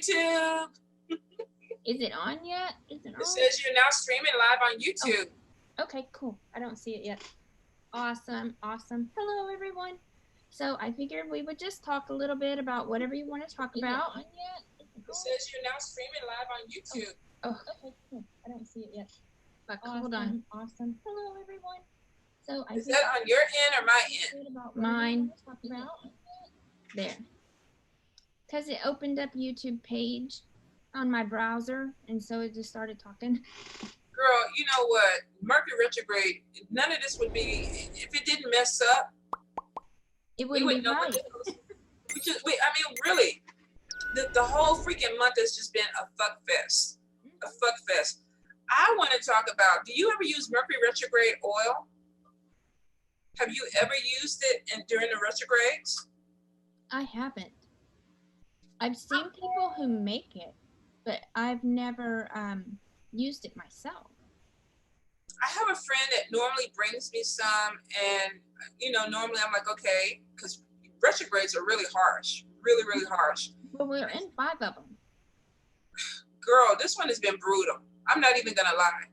YouTube. Is it on yet? It says you're now streaming live on YouTube. Oh. Okay, cool. I don't see it yet. Awesome. Hello, everyone. So I figured we would just talk a little bit about whatever you want to talk about. It says you're now streaming live on YouTube. Oh, okay, cool. I don't see it yet. But hold on. Awesome. Hello, everyone. So Is that on your end or my end? Mine. There. Because it opened up YouTube page on my browser, and so it just started talking. Girl, you know what? Mercury retrograde, none of this would be, if it didn't mess up, it wouldn't be right. I mean, really, the whole freaking month has just been a fuck fest. A fuck fest. I want to talk about, do you ever use Mercury retrograde oil? Have you ever used it during the retrogrades? I haven't. I've seen people who make it, but I've never used it myself. I have a friend that normally brings me some, and normally I'm like, okay, because retrogrades are really harsh, really harsh. Well, we're in 5 of them. Girl, this one has been brutal. I'm not even gonna lie.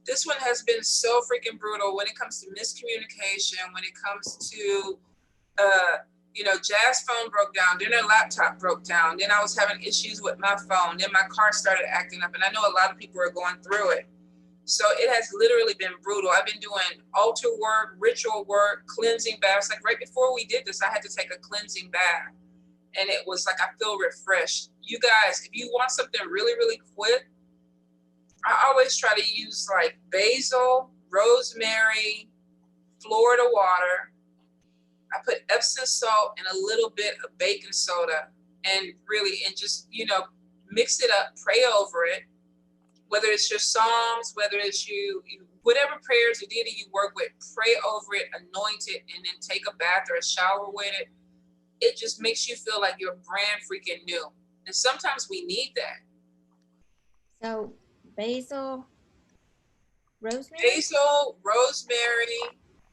This one has been so freaking brutal when it comes to miscommunication, when it comes to Jazz phone broke down, then her laptop broke down, then I was having issues with my phone, then my car started acting up, and I know a lot of people are going through it. So it has literally been brutal. I've been doing altar work, ritual work, cleansing baths. Like right before we did this, I had to take a cleansing bath, and it was like I feel refreshed. You guys, if you want something really quick, I always try to use like basil, rosemary, Florida water. I put Epsom salt and a little bit of baking soda, and just, mix it up, pray over it. Whether it's your Psalms, whether it's whatever prayers or deity you work with, pray over it, anoint it, and then take a bath or a shower with it. It just makes you feel like you're brand freaking new. And sometimes we need that. So basil, rosemary?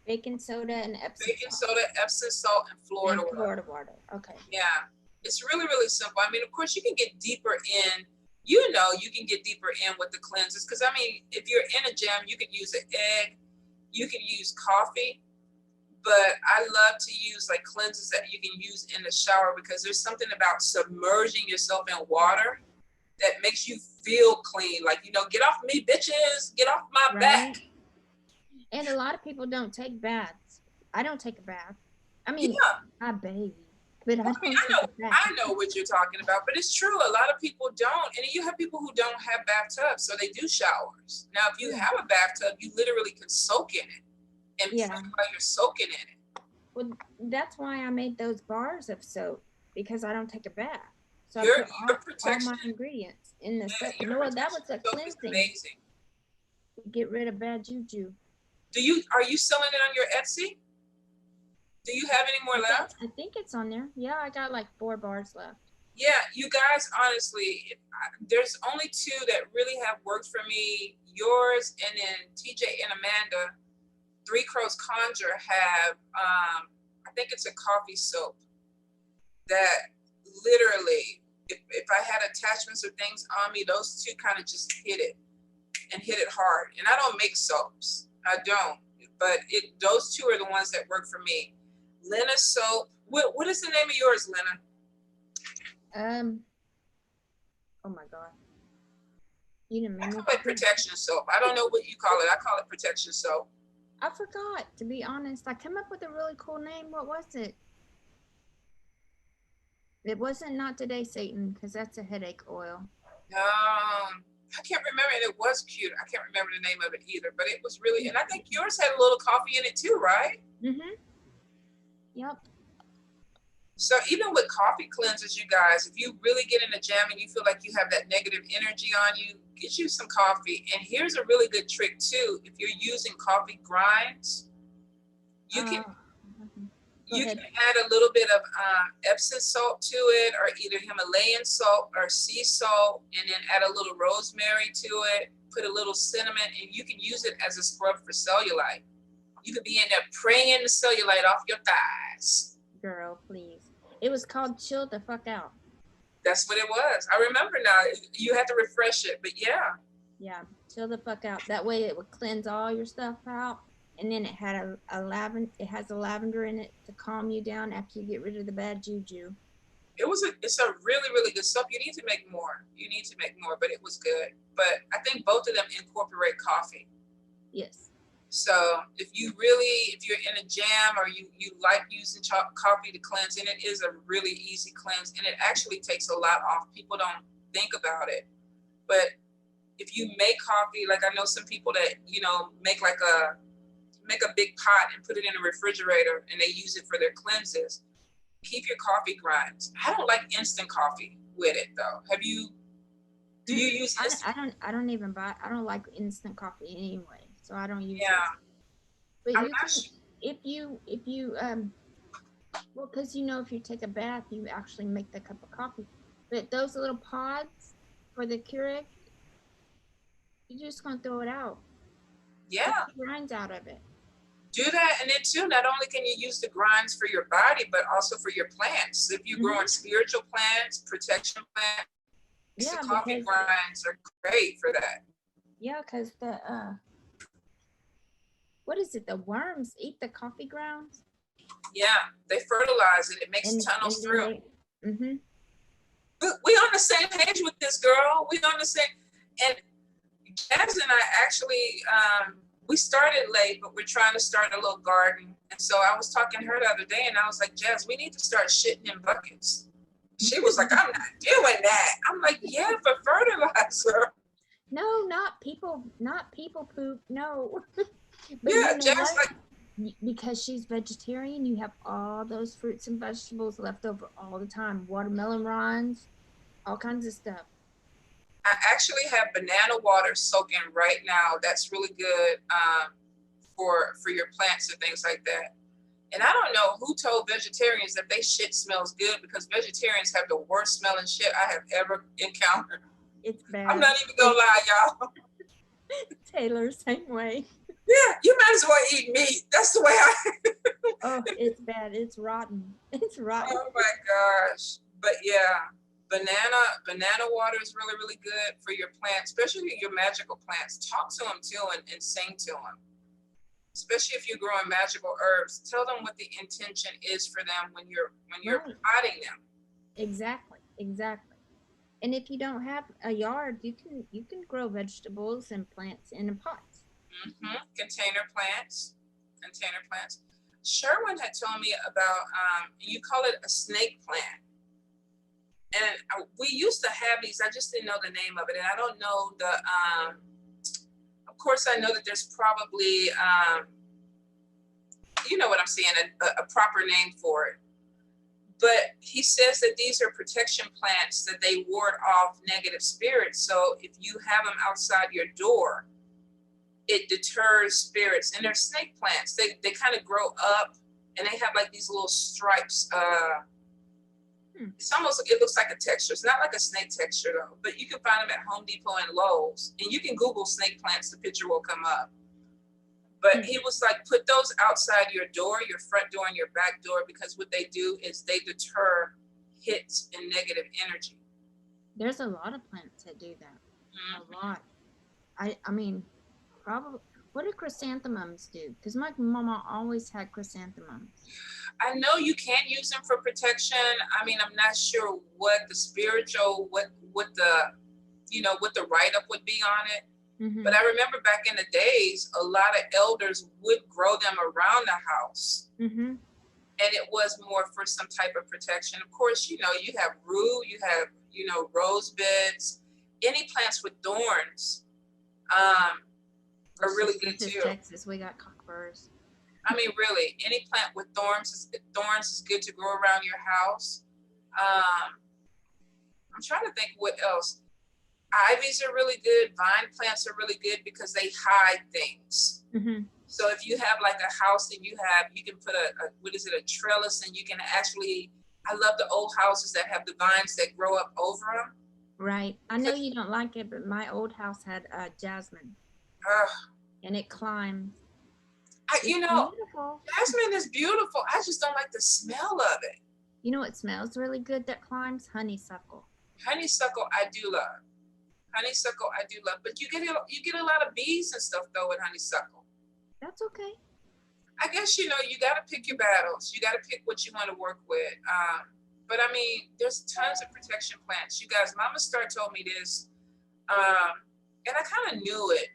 Baking soda and Epsom salt, and Florida water. Okay. Yeah. It's really simple. I mean, of course, you can get deeper in, you can get deeper in with the cleanses. Because, I mean, if you're in a jam, you could use an egg. You can use coffee. But I love to use, like, cleanses that you can use in the shower, because there's something about submerging yourself in water that makes you feel clean. Like, get off me, bitches. Get off my back. And a lot of people don't take baths. I don't take a bath. I mean, I bathe, but I know what you're talking about, but it's true. A lot of people don't. And you have people who don't have bathtubs, so they do showers. Now, if you have a bathtub, you literally can soak in it and feel like you're soaking in it. Well, that's why I made those bars of soap, because I don't take a bath. So your I put protection, all my ingredients in the soap. That was a cleansing. Amazing. Get rid of bad juju. Are you selling it on your Etsy? Do you have any more left? I think it's on there. Yeah, I got like 4 bars left. Yeah, you guys, honestly, there's only 2 that really have worked for me. Yours, and then TJ and Amanda, 3 Crows Conjure, have, I think it's a coffee soap that literally, if I had attachments or things on me, those 2 kind of just hit it hard. And I don't make soaps. I don't, but those 2 are the ones that work for me. Lena soap. What is the name of yours, Lena? Oh my God. You didn't I call it protection soap. I don't know what you call it. I call it protection soap. I forgot, to be honest. I came up with a really cool name. What was it? It wasn't Not Today, Satan, because that's a headache oil. I can't remember, and it was cute. I can't remember the name of it either, but it was really, and I think yours had a little coffee in it too, right? Mm-hmm. Yep. So even with coffee cleansers, you guys, if you really get in a jam and you feel like you have that negative energy on you, get you some coffee. And here's a really good trick too. If you're using coffee grinds, you can add a little bit of Epsom salt to it, or either Himalayan salt or sea salt, and then add a little rosemary to it, put a little cinnamon, and you can use it as a scrub for cellulite. You could be in there praying the cellulite off your thighs. Girl, please. It was called Chill the Fuck Out. That's what it was. I remember now. You had to refresh it, but yeah. Yeah, chill the fuck out. That way it would cleanse all your stuff out. And then it had it has a lavender in it to calm you down after you get rid of the bad juju. It's a really, really good soap. You need to make more. You need to make more, but it was good. But I think both of them incorporate coffee. Yes. So if you're in a jam or you like using coffee to cleanse, and it is a really easy cleanse, and it actually takes a lot off. People don't think about it, but if you make coffee, like I know some people that, make a big pot and put it in a refrigerator and they use it for their cleanses. Keep your coffee grinds. I don't like instant coffee with it though. Do you use instant? I don't even buy. I don't like instant coffee anyway, so I don't use it. Yeah. But you can, if you well, because if you take a bath, you actually make the cup of coffee. But those little pods for the Keurig, you're just gonna throw it out. Yeah. Take the grinds out of it. Do that, and then too, not only can you use the grinds for your body, but also for your plants. If you're growing spiritual plants, protection plants, the coffee grinds are great for that. Yeah, because the what is it? The worms eat the coffee grounds. Yeah, they fertilize it. It makes tunnels through. Mm-hmm. We on the same page with this, girl. We on the same. And Jazz and I actually, we started late, but we're trying to start a little garden. And so I was talking to her the other day, and I was like, Jazz, we need to start shitting in buckets. She was like, I'm not doing that. I'm like, yeah, for fertilizer. No, not people poop. No. Yeah, Jazz like. Because she's vegetarian, you have all those fruits and vegetables left over all the time. Watermelon rinds, all kinds of stuff. I actually have banana water soaking right now. That's really good for your plants and things like that. And I don't know who told vegetarians that they shit smells good, because vegetarians have the worst smelling shit I have ever encountered. It's bad. I'm not even gonna lie, y'all. Taylor, same way. Yeah, you might as well eat meat. That's the way Oh, it's bad. It's rotten. It's rotten. Oh my gosh. But yeah, banana water is really, really good for your plants, especially your magical plants. Talk to them too and sing to them. Especially if you're growing magical herbs, tell them what the intention is for them when you're potting them. Exactly. And if you don't have a yard, you can grow vegetables and plants in pots. Mm-hmm. Container plants. Sherwin had told me about, you call it a snake plant. And we used to have these, I just didn't know the name of it. And I don't know of course I know that there's probably, you know what I'm saying, a proper name for it. But he says that these are protection plants, that they ward off negative spirits. So if you have them outside your door, it deters spirits. And they're snake plants. They kind of grow up, and they have like these little stripes. It looks like a texture. It's not like a snake texture though, but you can find them at Home Depot and Lowe's. And you can Google snake plants, the picture will come up. But he was like, put those outside your door, your front door and your back door, because what they do is they deter hits and negative energy. There's a lot of plants that do that. A lot. I mean, probably. What do chrysanthemums do? Because my mama always had chrysanthemums. I know you can use them for protection. I mean, I'm not sure what the spiritual, what the write-up would be on it. Mm-hmm. But I remember back in the days, a lot of elders would grow them around the house. Mm-hmm. And it was more for some type of protection. Of course, you have rue, you have, rose beds, any plants with thorns are really good too. Texas, we got cockburrs. I mean, really, any plant with thorns is good to grow around your house. I'm trying to think what else. Ivies are really good. Vine plants are really good because they hide things. Mm-hmm. So if you have like a house and you can put a trellis, and you can actually, I love the old houses that have the vines that grow up over them. Right. I know you don't like it, but my old house had jasmine. And it climbs. Beautiful. Jasmine is beautiful. I just don't like the smell of it. You know what smells really good that climbs? Honeysuckle. Honeysuckle, I do love. Honeysuckle, I do love. But you get a lot of bees and stuff though with honeysuckle. That's okay. I guess you got to pick your battles. You got to pick what you want to work with. But I mean, there's tons of protection plants. You guys, Mama Star told me this, and I kind of knew it,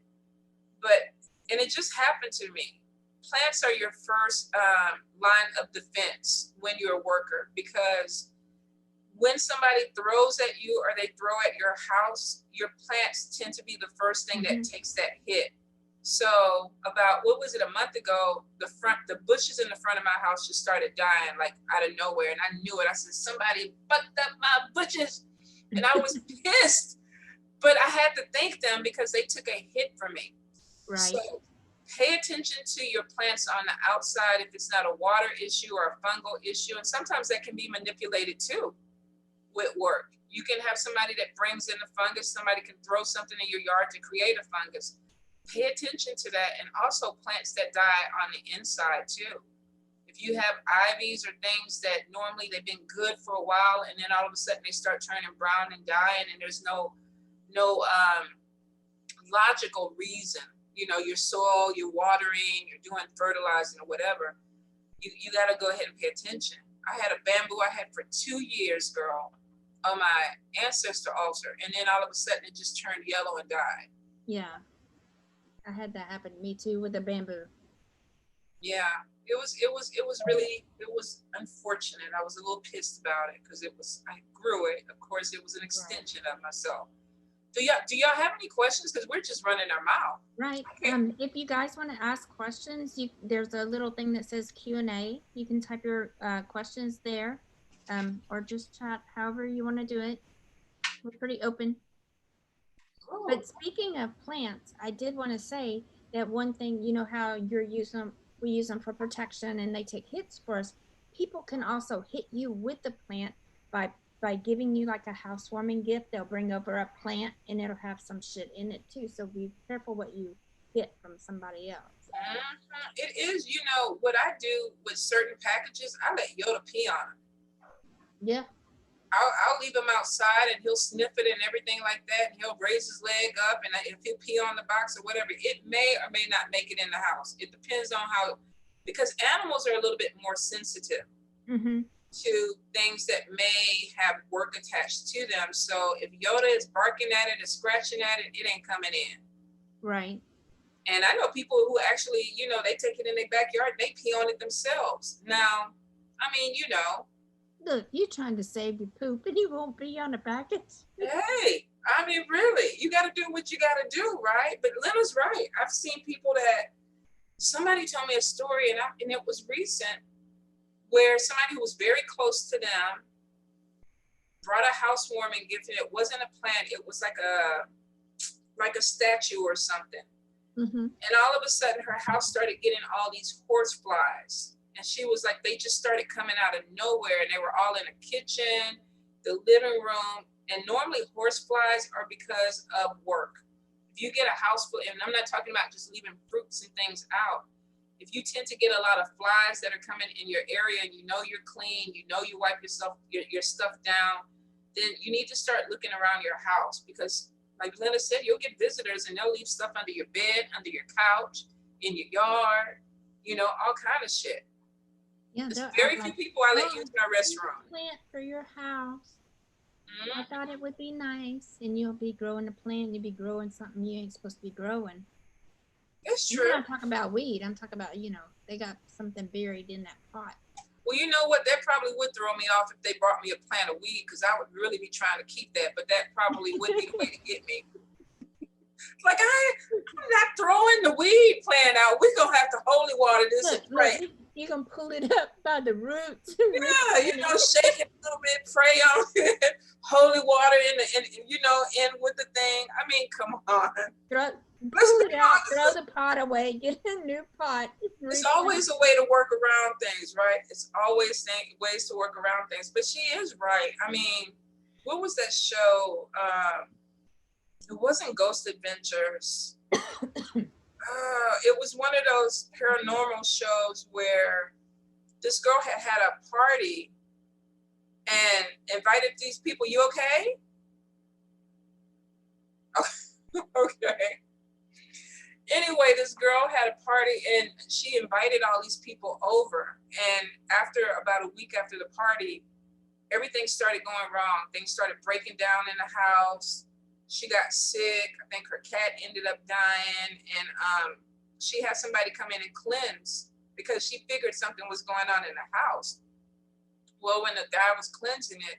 and it just happened to me. Plants are your first line of defense when you're a worker, because when somebody throws at you or they throw at your house, your plants tend to be the first thing that takes that hit. So about, what was it, a month ago, the bushes in the front of my house just started dying like out of nowhere. And I knew it. I said, somebody fucked up my bushes. And I was pissed, but I had to thank them because they took a hit from me. Right. So pay attention to your plants on the outside if it's not a water issue or a fungal issue. And sometimes that can be manipulated too with work. You can have somebody that brings in the fungus. Somebody can throw something in your yard to create a fungus. Pay attention to that. And also plants that die on the inside too. If you have ivies or things that normally they've been good for a while, and then all of a sudden they start turning brown and dying, and there's no logical reason, your soil, you're watering, you're doing fertilizing or whatever, you got to go ahead and pay attention. I had a bamboo I had for 2 years, girl, on my ancestor altar, and then all of a sudden it just turned yellow and died. Yeah. I had that happen to me too with the bamboo. Yeah, it was really unfortunate. I was a little pissed about it because I grew it. Of course, it was an extension of myself. Do y'all have any questions? Because we're just running our mouth. Right. If you guys want to ask questions, there's a little thing that says Q&A. You can type your questions there, or just chat, however you want to do it. We're pretty open. Oh. But speaking of plants, I did want to say that one thing, how we use them for protection and they take hits for us. People can also hit you with the plant by giving you like a housewarming gift. They'll bring over a plant and it'll have some shit in it too. So be careful what you get from somebody else. It is, what I do with certain packages, I let Yoda pee on them. Yeah. I'll leave him outside and he'll sniff it and everything like that. And he'll raise his leg up, and if he'll pee on the box or whatever, it may or may not make it in the house. It depends on because animals are a little bit more sensitive to things that may have work attached to them. So if Yoda is barking at it and scratching at it, it ain't coming in. Right. And I know people who actually, they take it in their backyard and they pee on it themselves. Now, I mean, look, you're trying to save your poop and you won't be on a package. Hey, I mean, really, you got to do what you got to do, right? But Lena's right. I've seen people somebody told me a story, and it was recent, where somebody who was very close to them brought a housewarming gift, and it wasn't a plant. It was like a statue or something. And all of a sudden, her house started getting all these horse flies. And she was like, they just started coming out of nowhere, and they were all in the kitchen, the living room. And normally horse flies are because of work. If you get a house full, and I'm not talking about just leaving fruits and things out. If you tend to get a lot of flies that are coming in your area, and you're clean, you wipe your stuff down, then you need to start looking around your house, because like Linda said, you'll get visitors and they'll leave stuff under your bed, under your couch, in your yard, all kind of shit. Yeah, there's very few people I let use my restroom. Plant for your house. I thought it would be nice, and you'll be growing a plant. You'll be growing something you ain't supposed to be growing. It's true. I'm not talking about weed. I'm talking about they got something buried in that pot. Well, you know what? That probably would throw me off if they brought me a plant of weed, because I would really be trying to keep that. But that probably would be the way to get me. Like I'm not throwing the weed plant out. We're gonna have to holy water this and pray. Look, you can pull it up by the roots. Yeah, shake it a little bit, pray on it, holy water in with the thing. I mean, come on. Pull it out, throw the pot away, get a new pot. It's always a way to work around things, right? It's always ways to work around things. But she is right. I mean, what was that show? It wasn't Ghost Adventures. It was one of those paranormal shows where this girl had a party and invited these people. You okay? Okay. Anyway, this girl had a party and she invited all these people over. And after about a week after the party, everything started going wrong. Things started breaking down in the house. She got sick. I think her cat ended up dying. And she had somebody come in and cleanse because she figured something was going on in the house. Well, when the guy was cleansing it,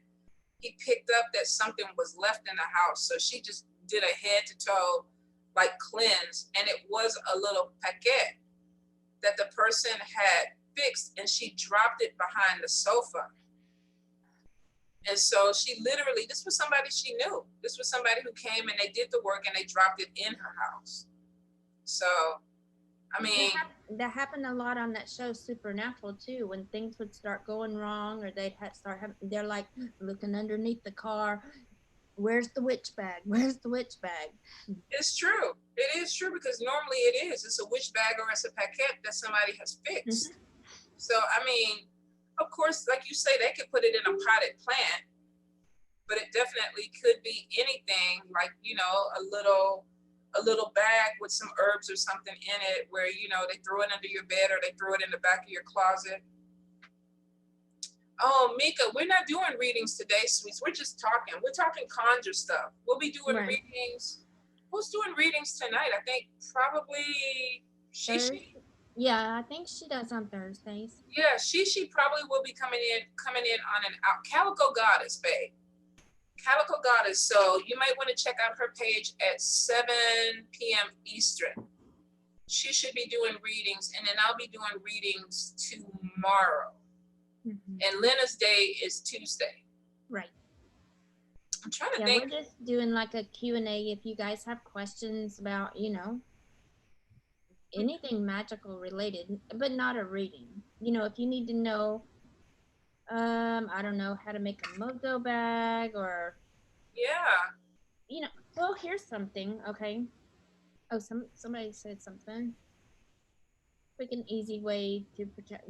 he picked up that something was left in the house. So she just did a head to toe like cleanse, and it was a little paquette that the person had fixed, and she dropped it behind the sofa. And so she literally, this was somebody she knew. This was somebody who came and they did the work and they dropped it in her house. So, I mean, that happened a lot on that show Supernatural too. When things would start going wrong, or they'd start having, they're like looking underneath the car. Where's the witch bag? Where's the witch bag? it's true. It is true because normally it is. It's a witch bag or it's a paquette that somebody has fixed. So, I mean, of course, like you say, they could put it in a potted plant, but it definitely could be anything like, you know, a little bag with some herbs or something in it where, you know, they throw it under your bed or they throw it in the back of your closet. Oh, Mika, we're not doing readings today, sweets. We're just talking. We're talking conjure stuff. We'll be doing readings. Who's doing readings tonight? I think probably Shishi. Yeah, I think she does on Thursdays. Yeah, Shishi probably will be coming in on an out. Calico Goddess, babe. Calico Goddess. So you might want to check out her page at 7 p.m. Eastern. She should be doing readings, and then I'll be doing readings tomorrow. And Lena's day is Tuesday. Right. I'm trying to think. We're just doing like a Q&A if you guys have questions about, you know, anything magical related, but not a reading. You know, if you need to know, I don't know, how to make a mojo bag or, yeah, you know, well, here's something. Okay. Oh, somebody said something. Quick and easy way to protect.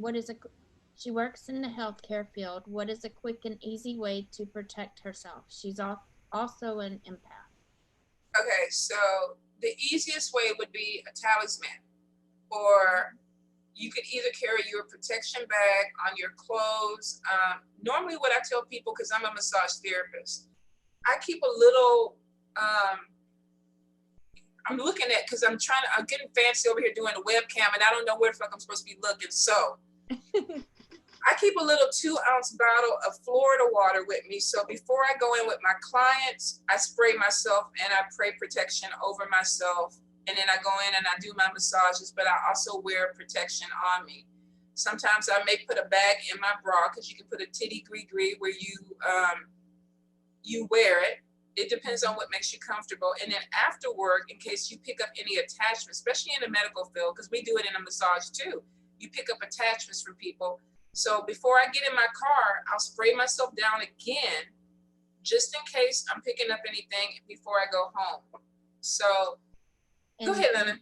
She works in the healthcare field. What is a quick and easy way to protect herself? She's also an empath. Okay, so the easiest way would be a talisman, or you could either carry your protection bag on your clothes. Normally what I tell people, because I'm a massage therapist, I keep a little, I'm looking at, because I'm getting fancy over here doing the webcam and I don't know where the fuck I'm supposed to be looking. So I keep a little 2-ounce bottle of Florida water with me. So before I go in with my clients, I spray myself and I pray protection over myself. And then I go in and I do my massages, but I also wear protection on me. Sometimes I may put a bag in my bra, because you can put a titty gree where you wear it. It depends on what makes you comfortable. And then after work, in case you pick up any attachments, especially in the medical field, because we do it in a massage too, you pick up attachments from people. So before I get in my car, I'll spray myself down again, just in case I'm picking up anything before I go home. So go ahead, Lena.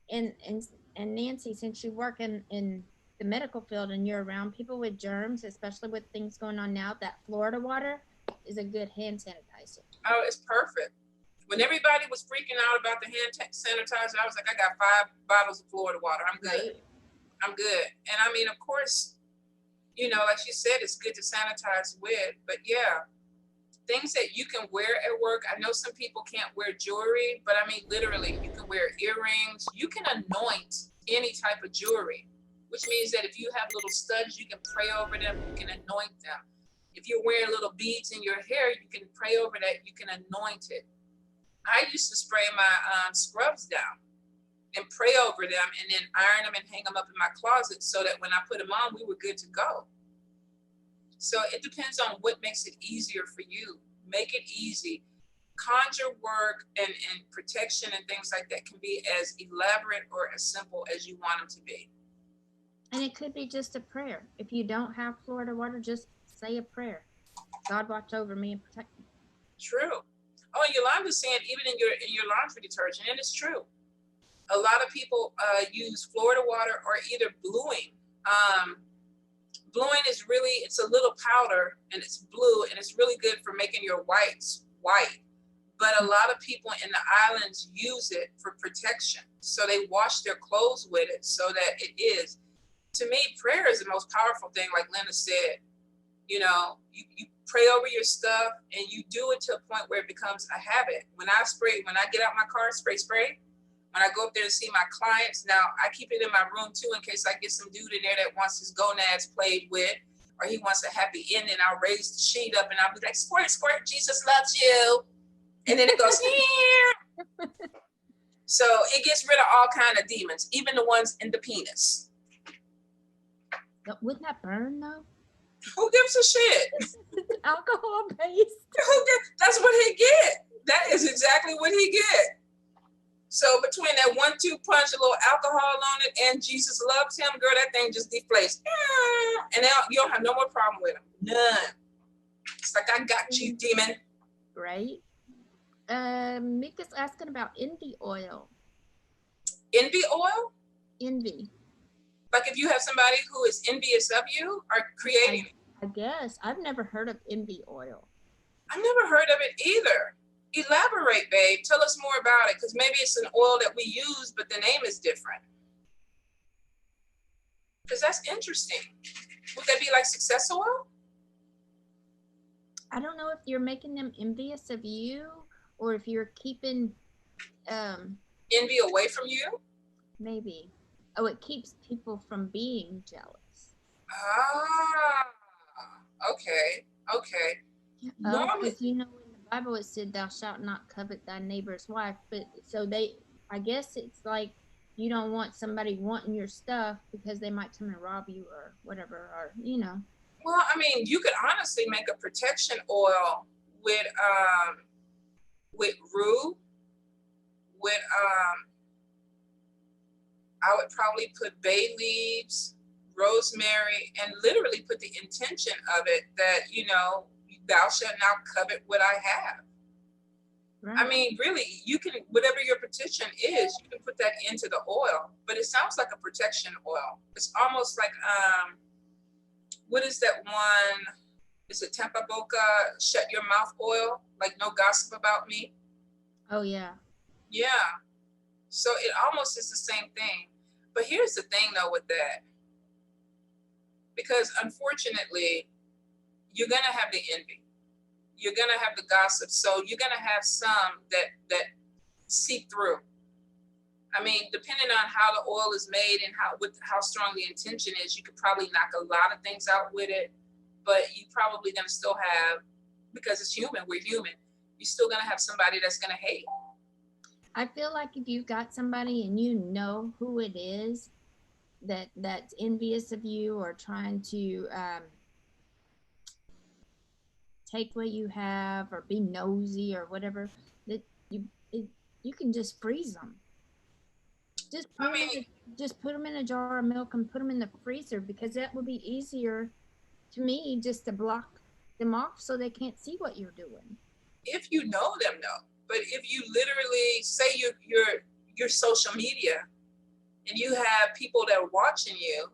And Nancy, since you work in the medical field and you're around people with germs, especially with things going on now, that Florida water is a good hand sanitizer. Oh, it's perfect. When everybody was freaking out about the hand sanitizer, I was like, I got 5 bottles of Florida water. I'm good. Right. I'm good. And I mean, of course, you know, like she said, it's good to sanitize with, but yeah, things that you can wear at work. I know some people can't wear jewelry, but I mean, literally, you can wear earrings. You can anoint any type of jewelry, which means that if you have little studs, you can pray over them, you can anoint them. If you're wearing little beads in your hair, you can pray over that, you can anoint it. I used to spray my scrubs down and pray over them and then iron them and hang them up in my closet so that when I put them on, we were good to go. So it depends on what makes it easier for you. Make it easy. Conjure work and protection and things like that can be as elaborate or as simple as you want them to be. And it could be just a prayer. If you don't have Florida water, just say a prayer. God watch over me and protect me. True. Oh, and Yolanda's saying even in your laundry detergent, and it's true. A lot of people use Florida water or either bluing. Bluing is it's a little powder and it's blue and it's really good for making your whites white. But a lot of people in the islands use it for protection. So they wash their clothes with it so that it is. To me, prayer is the most powerful thing, like Linda said. You know, you pray over your stuff and you do it to a point where it becomes a habit. When I get out my car, spray. When I go up there to see my clients, now I keep it in my room too in case I get some dude in there that wants his gonads played with, or he wants a happy ending. I'll raise the sheet up and I'll be like, squirt, squirt, Jesus loves you. And then it goes, yeah. So it gets rid of all kind of demons, even the ones in the penis. Wouldn't that burn though? Who gives a shit? It's alcohol based. That's what he get. That is exactly what he get. So between that 1-2 punch, a little alcohol on it, and Jesus loves him, girl, that thing just deflates. And now you don't have no more problem with him. None. It's like, I got you, demon. Right. Mika's asking about envy oil. Envy oil? Envy. Like if you have somebody who is envious of you or creating. I guess. I've never heard of envy oil. I've never heard of it either. Elaborate, babe. Tell us more about it, because maybe it's an oil that we use, but the name is different. Because that's interesting. Would that be like success oil? I don't know if you're making them envious of you or if you're keeping envy away from you. Maybe. Oh, it keeps people from being jealous. Ah, okay. Because you know in the Bible it said thou shalt not covet thy neighbor's wife, but so I guess it's like you don't want somebody wanting your stuff because they might come and rob you or whatever, or you know. Well, I mean, you could honestly make a protection oil with rue, with I would probably put bay leaves, rosemary, and literally put the intention of it that, you know, thou shalt not covet what I have. Right. I mean, really, you can, whatever your petition is, you can put that into the oil, but it sounds like a protection oil. It's almost like, what is that one? Is it Tampa Boca shut your mouth oil? Like no gossip about me? Oh, yeah. Yeah. So it almost is the same thing. But here's the thing though with that. Because unfortunately, you're going to have the envy. You're going to have the gossip. So you're going to have some that seep through. I mean, depending on how the oil is made and how strong the intention is, you could probably knock a lot of things out with it. But you probably going to still have, because it's human, we're human, you're still going to have somebody that's going to hate. I feel like if you've got somebody and you know who it is that's envious of you or trying to take what you have or be nosy or whatever, that you can just freeze them. Just put them in a jar of milk and put them in the freezer, because that would be easier to me just to block them off so they can't see what you're doing. If you know them, no. But if you literally say you're social media and you have people that are watching you,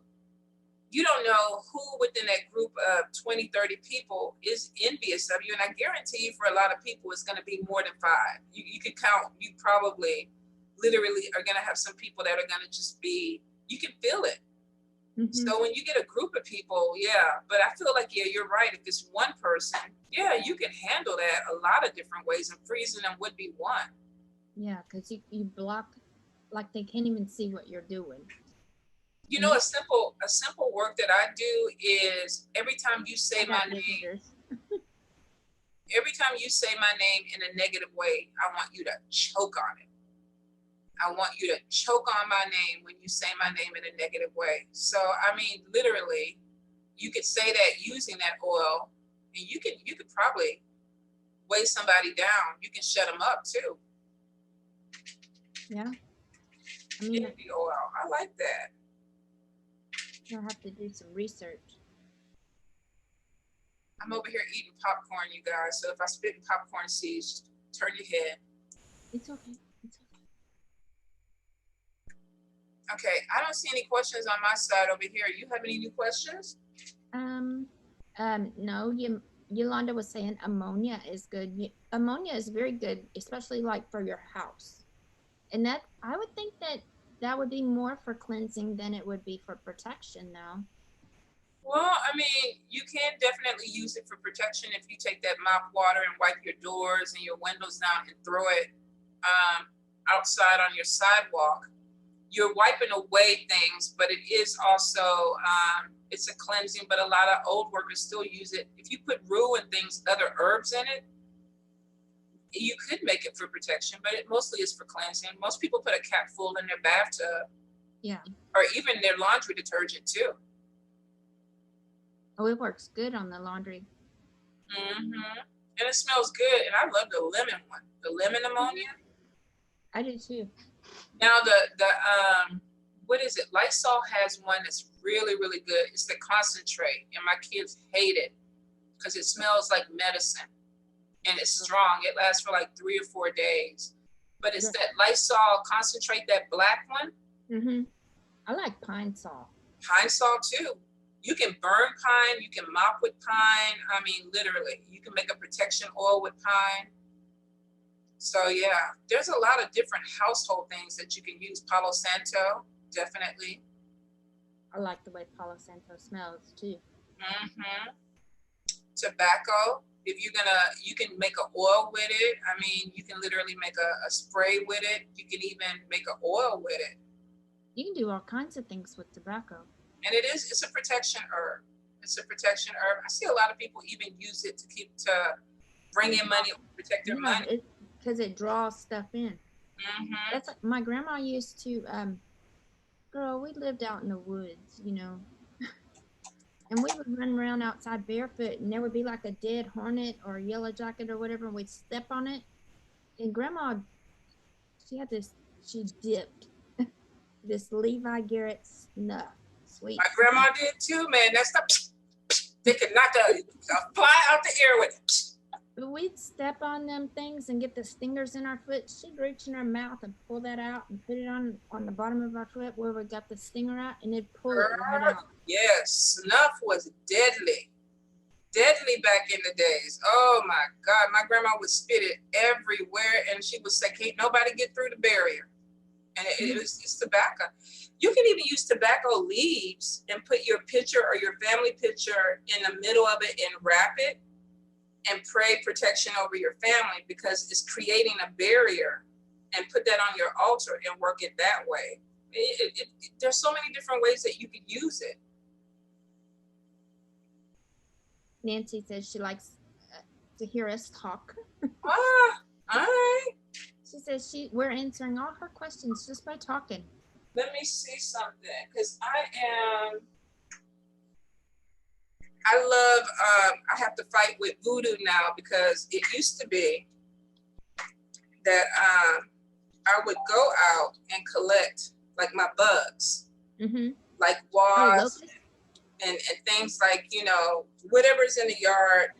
you don't know who within that group of 20, 30 people is envious of you. And I guarantee you for a lot of people, it's going to be more than 5. You could count, you probably literally are going to have some people that are going to just be, you can feel it. Mm-hmm. So when you get a group of people, yeah, but I feel like, yeah, you're right. If it's one person, yeah, you can handle that a lot of different ways, and freezing them would be one. Yeah, because you block, like they can't even see what you're doing. You know, a simple work that I do is every time you say my name, every time you say my name in a negative way, I want you to choke on it. I want you to choke on my name when you say my name in a negative way. So, I mean, literally, you could say that using that oil, and you could probably weigh somebody down. You can shut them up too. Yeah. I mean, envy oil. I like that. You'll have to do some research. I'm over here eating popcorn, you guys. So if I spit in popcorn seeds, just turn your head. It's okay. Okay, I don't see any questions on my side over here. You have any new questions? No, you Yolanda was saying ammonia is good. Ammonia is very good, especially like for your house. And that I would think that that would be more for cleansing than it would be for protection, though. Well, I mean, you can definitely use it for protection if you take that mop water and wipe your doors and your windows down and throw it um, outside on your sidewalk. You're wiping away things, but it is also it's a cleansing. But a lot of old workers still use it. If you put rue and things, other herbs in it, you could make it for protection, but it mostly is for cleansing. Most people put a cap full in their bathtub, Yeah. or even their laundry detergent too. Oh, it works good on the laundry. And it smells good. And I love the lemon one, the lemon ammonia. I do too. Now the what is it? Lysol has one that's really, really good. It's the concentrate, and my kids hate it because it smells like medicine, and it's strong. It lasts for like 3 or 4 days. But it's that Lysol concentrate, that black one. I like Pine Sol. Pine Sol too. You can burn pine. You can mop with pine. I mean, literally, you can make a protection oil with pine. So yeah, there's a lot of different household things that you can use. Palo Santo, definitely. I like the way Palo Santo smells too. Tobacco. If you're you can make an oil with it. I mean, you can literally make a spray with it. You can even make an oil with it. You can do all kinds of things with tobacco. And it's a protection herb. It's a protection herb. I see a lot of people even use it to bring in money, protect their money. Because it draws stuff in. That's like, my grandma used to, girl, we lived out in the woods, you know, and we would run around outside barefoot, and there would be like a dead hornet or a yellow jacket or whatever, and we'd step on it. And grandma, she dipped this Levi Garrett snuff. Sweet. My grandma did too, man. That stuff, they could knock a fly out the air with it. But we'd step on them things and get the stingers in our foot. She'd reach in her mouth and pull that out and put it on the bottom of our foot where we got the stinger out, and it'd pull it right out. Yes, snuff was deadly. Deadly back in the days. Oh my God, my grandma would spit it everywhere, and she would say, "Can't nobody get through the barrier." And it's tobacco. You can even use tobacco leaves and put your picture or your family picture in the middle of it and wrap it and pray protection over your family, because it's creating a barrier, and put that on your altar and work it that way. There's so many different ways that you could use it. Nancy says she likes to hear us talk. All right. She says we're answering all her questions just by talking. Let me see something, because I have to fight with voodoo now, because it used to be that I would go out and collect like my bugs, like wasps and things like, you know, whatever's in the yard,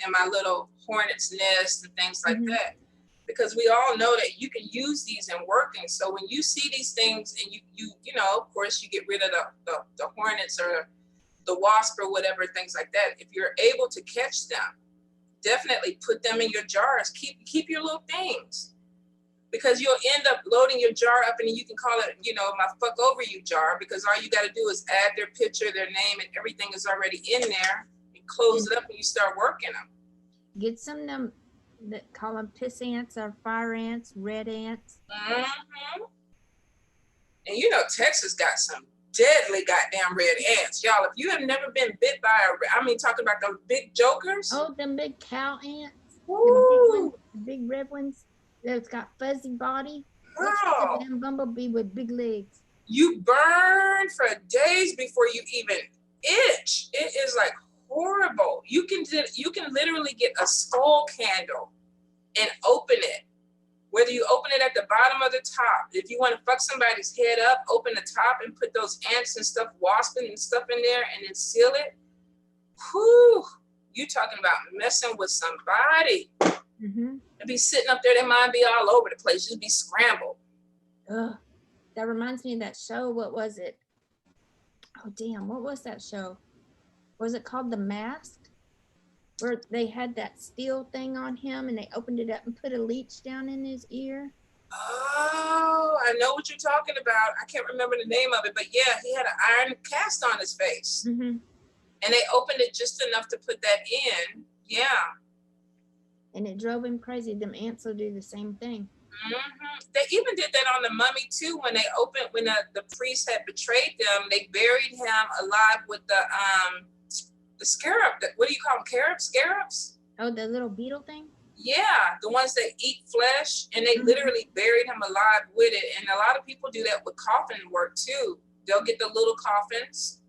and my little hornet's nest and things like that. Because we all know that you can use these in working. So when you see these things and you know, of course you get rid of the hornets or the wasp or whatever, things like that. If you're able to catch them, definitely put them in your jars. Keep your little things, because you'll end up loading your jar up, and you can call it, you know, my fuck over you jar, because all you got to do is add their picture, their name, and everything is already in there. You close it up and you start working them. Get some of them that call them piss ants or fire ants, red ants. And you know, Texas got some deadly goddamn red ants, y'all. If you have never been bit by talking about them big jokers. Oh, them big cow ants. The big red ones that's got fuzzy body. Looks like a damn bumblebee with big legs. You burn for days before you even itch. It is like horrible. You can literally get a skull candle and open it. Whether you open it at the bottom or the top. If you want to fuck somebody's head up, open the top and put those ants and stuff, wasping and stuff in there, and then seal it. Whew, you talking about messing with somebody. They'd be sitting up there, their mind be all over the place. Just be scrambled. Ugh. That reminds me of that show. What was it? Oh, damn. What was that show? Was it called The Mask? where they had that steel thing on him and they opened it up and put a leech down in his ear. Oh, I know what you're talking about. I can't remember the name of it, but yeah, he had an iron cast on his face. Mm-hmm. And they opened it just enough to put that in. Yeah. And it drove him crazy. Them ants will do the same thing. Mm-hmm. They even did that on the mummy too. When they opened, when the priest had betrayed them, they buried him alive with the scarab. What do you call them? Scarabs? Oh, the little beetle thing? Yeah, the ones that eat flesh, and they literally buried him alive with it. And a lot of people do that with coffin work too. They'll get the little coffins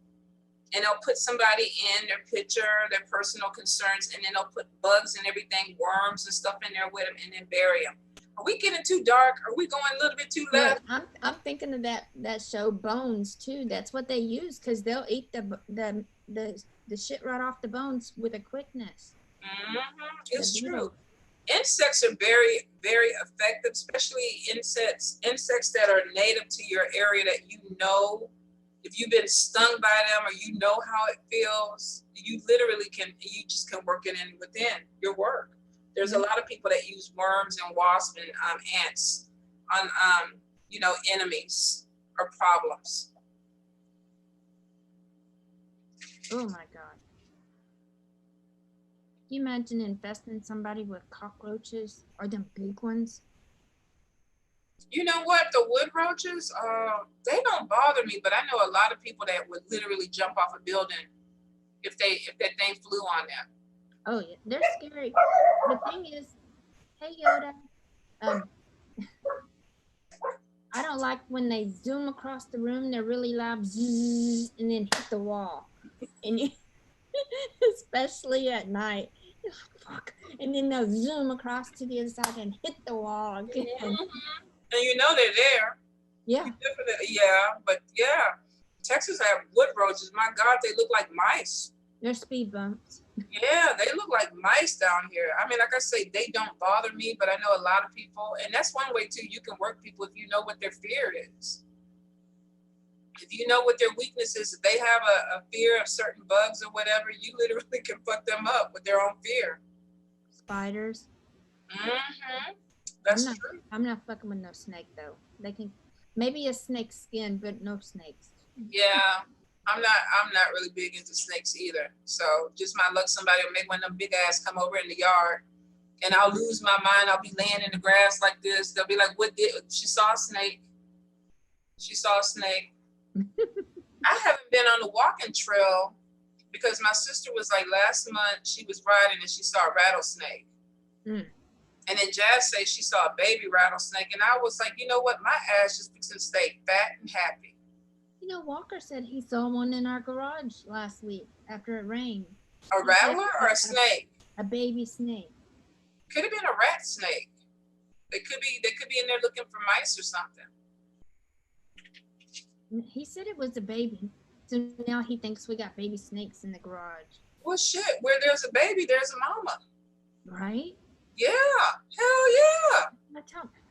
and they'll put somebody in their picture, their personal concerns, and then they'll put bugs and everything, worms and stuff in there with them, and then bury them. Are we getting too dark? Are we going a little bit too left? I'm thinking of that show Bones too. That's what they use because they'll eat the shit right off the bones with a quickness. It's true. Insects are very, very effective, especially insects that are native to your area that you know. If you've been stung by them or you know how it feels, you literally you just can work it in within your work. There's a lot of people that use worms and wasps and ants on, enemies or problems. Oh my God. Can you imagine infesting somebody with cockroaches or them big ones? You know what? The wood roaches, they don't bother me, but I know a lot of people that would literally jump off a building if that thing flew on them. Oh yeah, they're scary. The thing is, hey Yoda, I don't like when they zoom across the room. They're really loud, zzz, and then hit the wall, and you, especially at night. Fuck. And then they'll zoom across to the other side and hit the wall again. And you know they're there. Yeah. Definitely, yeah. But yeah, Texas have wood roaches. My God, they look like mice. They're speed bumps. Yeah, they look like mice down here. I mean, like I say, they don't bother me, but I know a lot of people, and that's one way too. You can work people if you know what their fear is. If you know what their weakness is, if they have a fear of certain bugs or whatever, you literally can fuck them up with their own fear. Spiders. That's true. I'm not fucking with no snake though. They can maybe a snake skin, but no snakes. Yeah, I'm not really big into snakes either. So just my luck, somebody will make one of them big ass come over in the yard, and I'll lose my mind. I'll be laying in the grass like this. They'll be like, "What did she saw a snake? She saw a snake." I haven't been on the walking trail because my sister was like last month. She was riding and she saw a rattlesnake. And then Jazz said she saw a baby rattlesnake, and I was like, you know what? My ass just fixing to stay fat and happy. You know, Walker said he saw one in our garage last week after it rained. A rattler or a snake? A baby snake. Could have been a rat snake. They could be in there looking for mice or something. He said it was a baby. So now he thinks we got baby snakes in the garage. Well, shit. Where there's a baby, there's a mama. Right? Yeah. Hell yeah.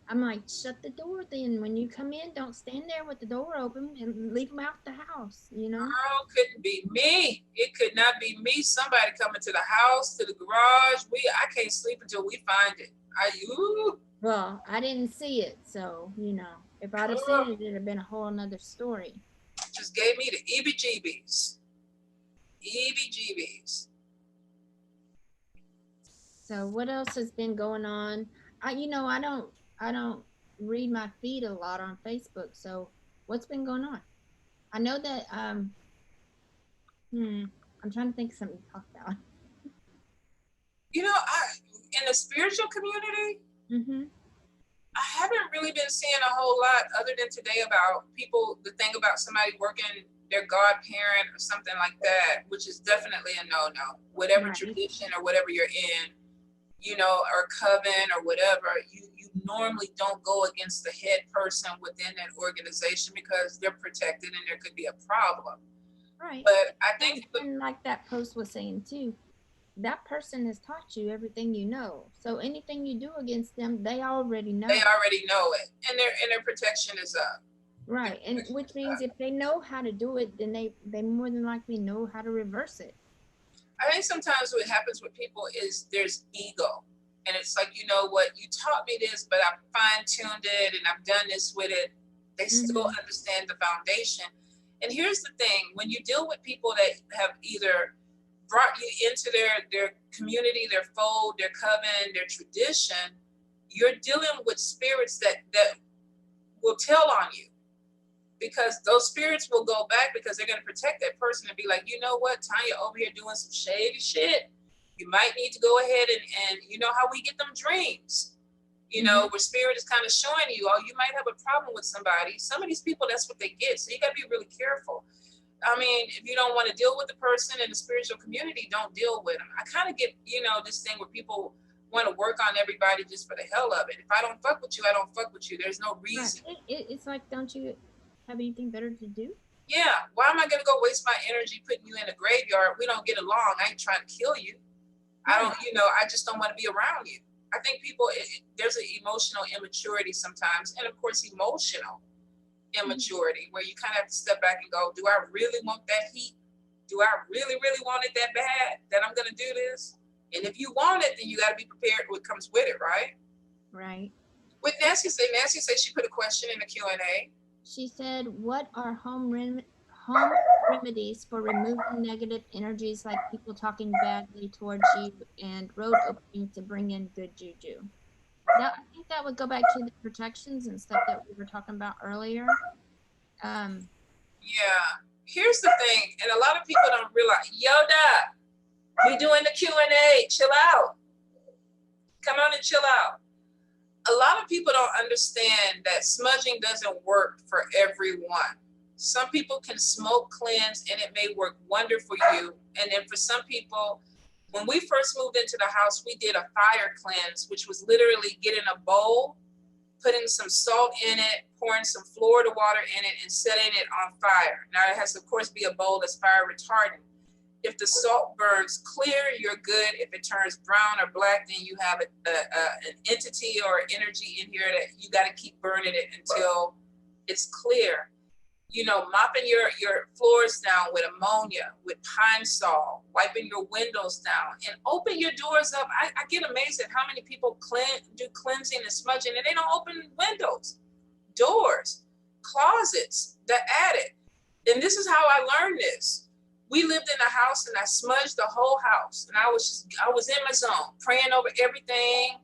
I'm like, shut the door then. When you come in, don't stand there with the door open and leave them out the house, you know? Girl, couldn't be me. It could not be me. Somebody coming to the house, to the garage. I can't sleep until we find it. Well, I didn't see it, so, you know, if I'd have seen it, it'd have been a whole nother story. Just gave me the EBGBs. EBGBs. So what else has been going on? I don't read my feed a lot on Facebook. So what's been going on? I know that I'm trying to think of something to talk about. You know, in the spiritual community, I haven't really been seeing a whole lot other than today about people, the thing about somebody working their godparent or something like that, which is definitely a no-no. Whatever tradition or whatever you're in, you know, or coven or whatever, you normally don't go against the head person within that organization because they're protected and there could be a problem. Right. But I think, and like that post was saying too, that person has taught you everything you know. So anything you do against them, they already know. They already know it, and their protection is up. Right, and which means if they know how to do it, then they more than likely know how to reverse it. I think sometimes what happens with people is there's ego. And it's like, you know what, you taught me this, but I fine-tuned it and I've done this with it. They still understand the foundation. And here's the thing, when you deal with people that have either brought you into their community, their fold, their coven, their tradition, you're dealing with spirits that will tell on you. Because those spirits will go back because they're going to protect that person and be like, you know what, Tanya over here doing some shady shit. You might need to go ahead and you know how we get them dreams, you know, where spirit is kind of showing you, oh, you might have a problem with somebody. Some of these people, that's what they get. So you got to be really careful. I mean, if you don't want to deal with the person in the spiritual community, don't deal with them. I kind of get, you know, this thing where people want to work on everybody just for the hell of it. If I don't fuck with you, I don't fuck with you. There's no reason. It's like, don't you have anything better to do? Yeah. Why am I going to go waste my energy putting you in a graveyard? We don't get along. I ain't trying to kill you. I don't, you know, I just don't want to be around you. I think people, there's an emotional immaturity sometimes. And of course, emotional immaturity where you kind of have to step back and go, do I really want that heat? Do I really, really want it that bad that I'm going to do this? And if you want it, then you got to be prepared what comes with it, right? Right. What Nancy said she put a question in the Q&A. She said, what are home remedies for removing negative energies like people talking badly towards you and road opening to bring in good juju? Now, I think that would go back to the protections and stuff that we were talking about earlier. Yeah. Here's the thing, and a lot of people don't realize, Yoda, we doing the Q&A. Chill out. Come on and chill out. A lot of people don't understand that smudging doesn't work for everyone. Some people can smoke cleanse and it may work wonder for you. And then for some people, when we first moved into the house, we did a fire cleanse, which was literally getting a bowl, putting some salt in it, pouring some Florida water in it, and setting it on fire. Now it has to, of course, be a bowl that's fire retardant. If the salt burns clear, you're good. If it turns brown or black, then you have an entity or energy in here that you got to keep burning it until it's clear. You know, mopping your floors down with ammonia, with pine sol, wiping your windows down, and open your doors up. I get amazed at how many people do cleansing and smudging, and they don't open windows, doors, closets, the attic. And this is how I learned this. We lived in a house and I smudged the whole house. And I was in my zone, praying over everything.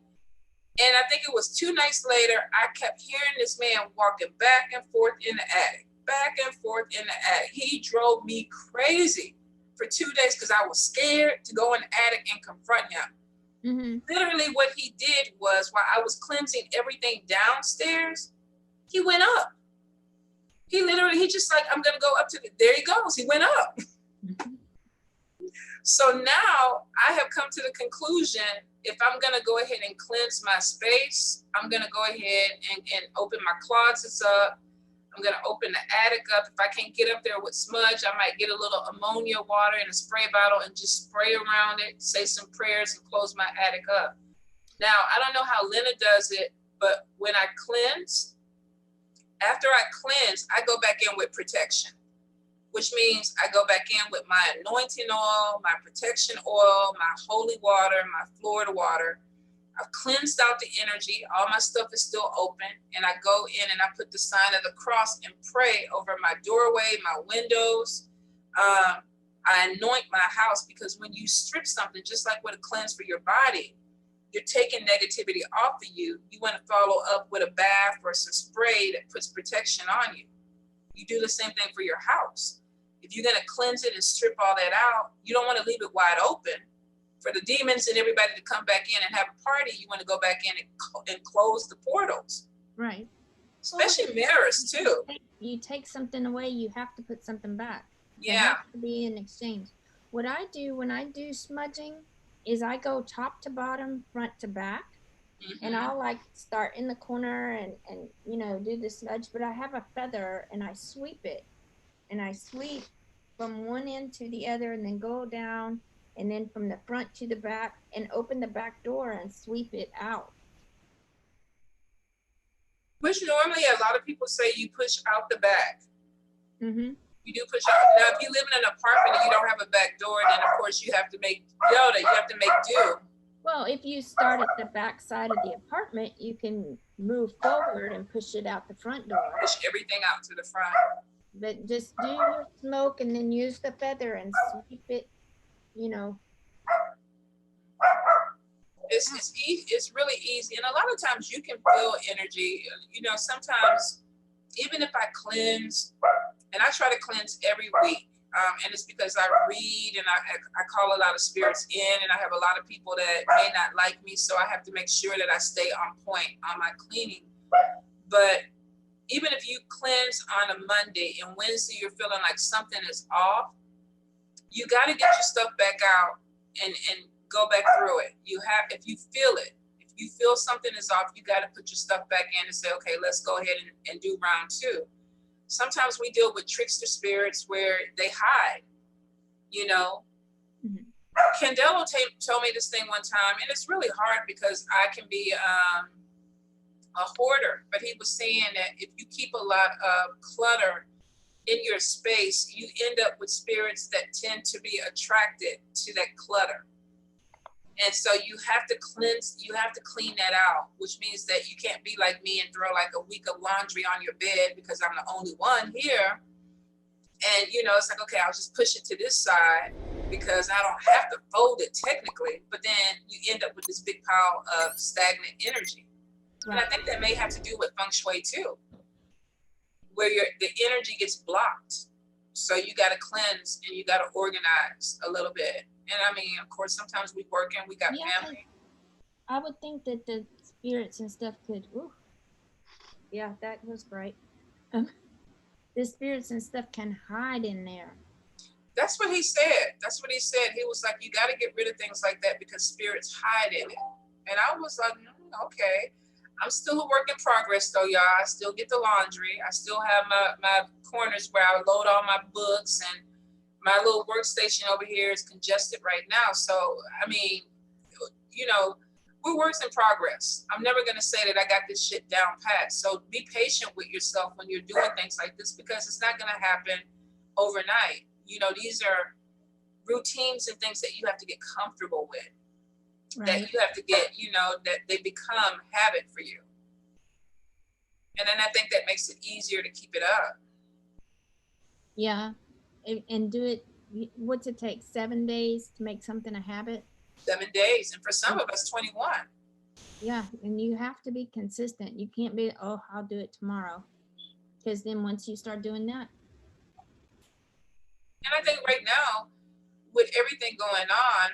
And I think it was 2 nights later, I kept hearing this man walking back and forth in the attic, back and forth in the attic. He drove me crazy for 2 days because I was scared to go in the attic and confront him. Literally what he did was, while I was cleansing everything downstairs, he went up. He just like, I'm going to go up to there he goes. He went up. So now I have come to the conclusion, if I'm going to go ahead and cleanse my space, I'm going to go ahead and open my closets up. I'm going to open the attic up. If I can't get up there with smudge, I might get a little ammonia water in a spray bottle and just spray around it, say some prayers, and close my attic up. Now, I don't know how Lena does it, but when I cleanse, after I cleanse, I go back in with protection, which means I go back in with my anointing oil, my protection oil, my holy water, my Florida water. I've cleansed out the energy. All my stuff is still open. And I go in and I put the sign of the cross and pray over my doorway, my windows. I anoint my house, because when you strip something, just like with a cleanse for your body, you're taking negativity off of you. You want to follow up with a bath or some spray that puts protection on you. You do the same thing for your house. If you're going to cleanse it and strip all that out, you don't want to leave it wide open for the demons and everybody to come back in and have a party. You want to go back in and close the portals. Right. Especially mirrors too. You take something away, you have to put something back. Yeah. It has to be in exchange. What I do when I do smudging is I go top to bottom, front to back. And I'll like start in the corner and you know, do the smudge, but I have a feather and I sweep it. And I sweep from one end to the other and then go down and then from the front to the back and open the back door and sweep it out. Which normally a lot of people say you push out the back. You do push out. Now, if you live in an apartment and you don't have a back door, then of course you have to make Yoda. You have to make do. Well, if you start at the back side of the apartment, you can move forward and push it out the front door. Push everything out to the front. But just do your smoke and then use the feather and sweep it, you know. It's really easy, and a lot of times you can feel energy. You know, sometimes even if I cleanse, and I try to cleanse every week, and it's because I read and I call a lot of spirits in, and I have a lot of people that may not like me, so I have to make sure that I stay on point on my cleaning. But even if you cleanse on a Monday and Wednesday you're feeling like something is off, you got to get your stuff back out and go back through it. You have, if you feel it, if you feel something is off, you got to put your stuff back in and say, okay, let's go ahead and do round two. Sometimes we deal with trickster spirits where they hide, you know. Mm-hmm. Candelo told me this thing one time, and it's really hard because I can be a hoarder, but he was saying that if you keep a lot of clutter in your space, you end up with spirits that tend to be attracted to that clutter. And so you have to cleanse, you have to clean that out, which means that you can't be like me and throw like a week of laundry on your bed because I'm the only one here. And, you know, it's like, okay, I'll just push it to this side because I don't have to fold it technically, but then you end up with this big pile of stagnant energy. Right. And I think that may have to do with feng shui too, where the energy gets blocked. So you got to cleanse and you got to organize a little bit. And I mean, of course, sometimes we work and we got family. I would think that the spirits and stuff could, yeah, that was right. The spirits and stuff can hide in there. That's what he said. That's what he said. He was like, you got to get rid of things like that because spirits hide in it. And I was like, okay. I'm still a work in progress though, y'all. I still get the laundry. I still have my corners where I load all my books, and my little workstation over here is congested right now. So, I mean, you know, we're works in progress. I'm never going to say that I got this shit down pat. So be patient with yourself when you're doing things like this because it's not going to happen overnight. You know, these are routines and things that you have to get comfortable with. Right. That you have to get, you know, that they become habit for you. And then I think that makes it easier to keep it up. Yeah. And do it, what's it take, 7 days to make something a habit? 7 days. And for some of us, 21. Yeah. And you have to be consistent. You can't be, oh, I'll do it tomorrow. Because then once you start doing that. And I think right now, with everything going on,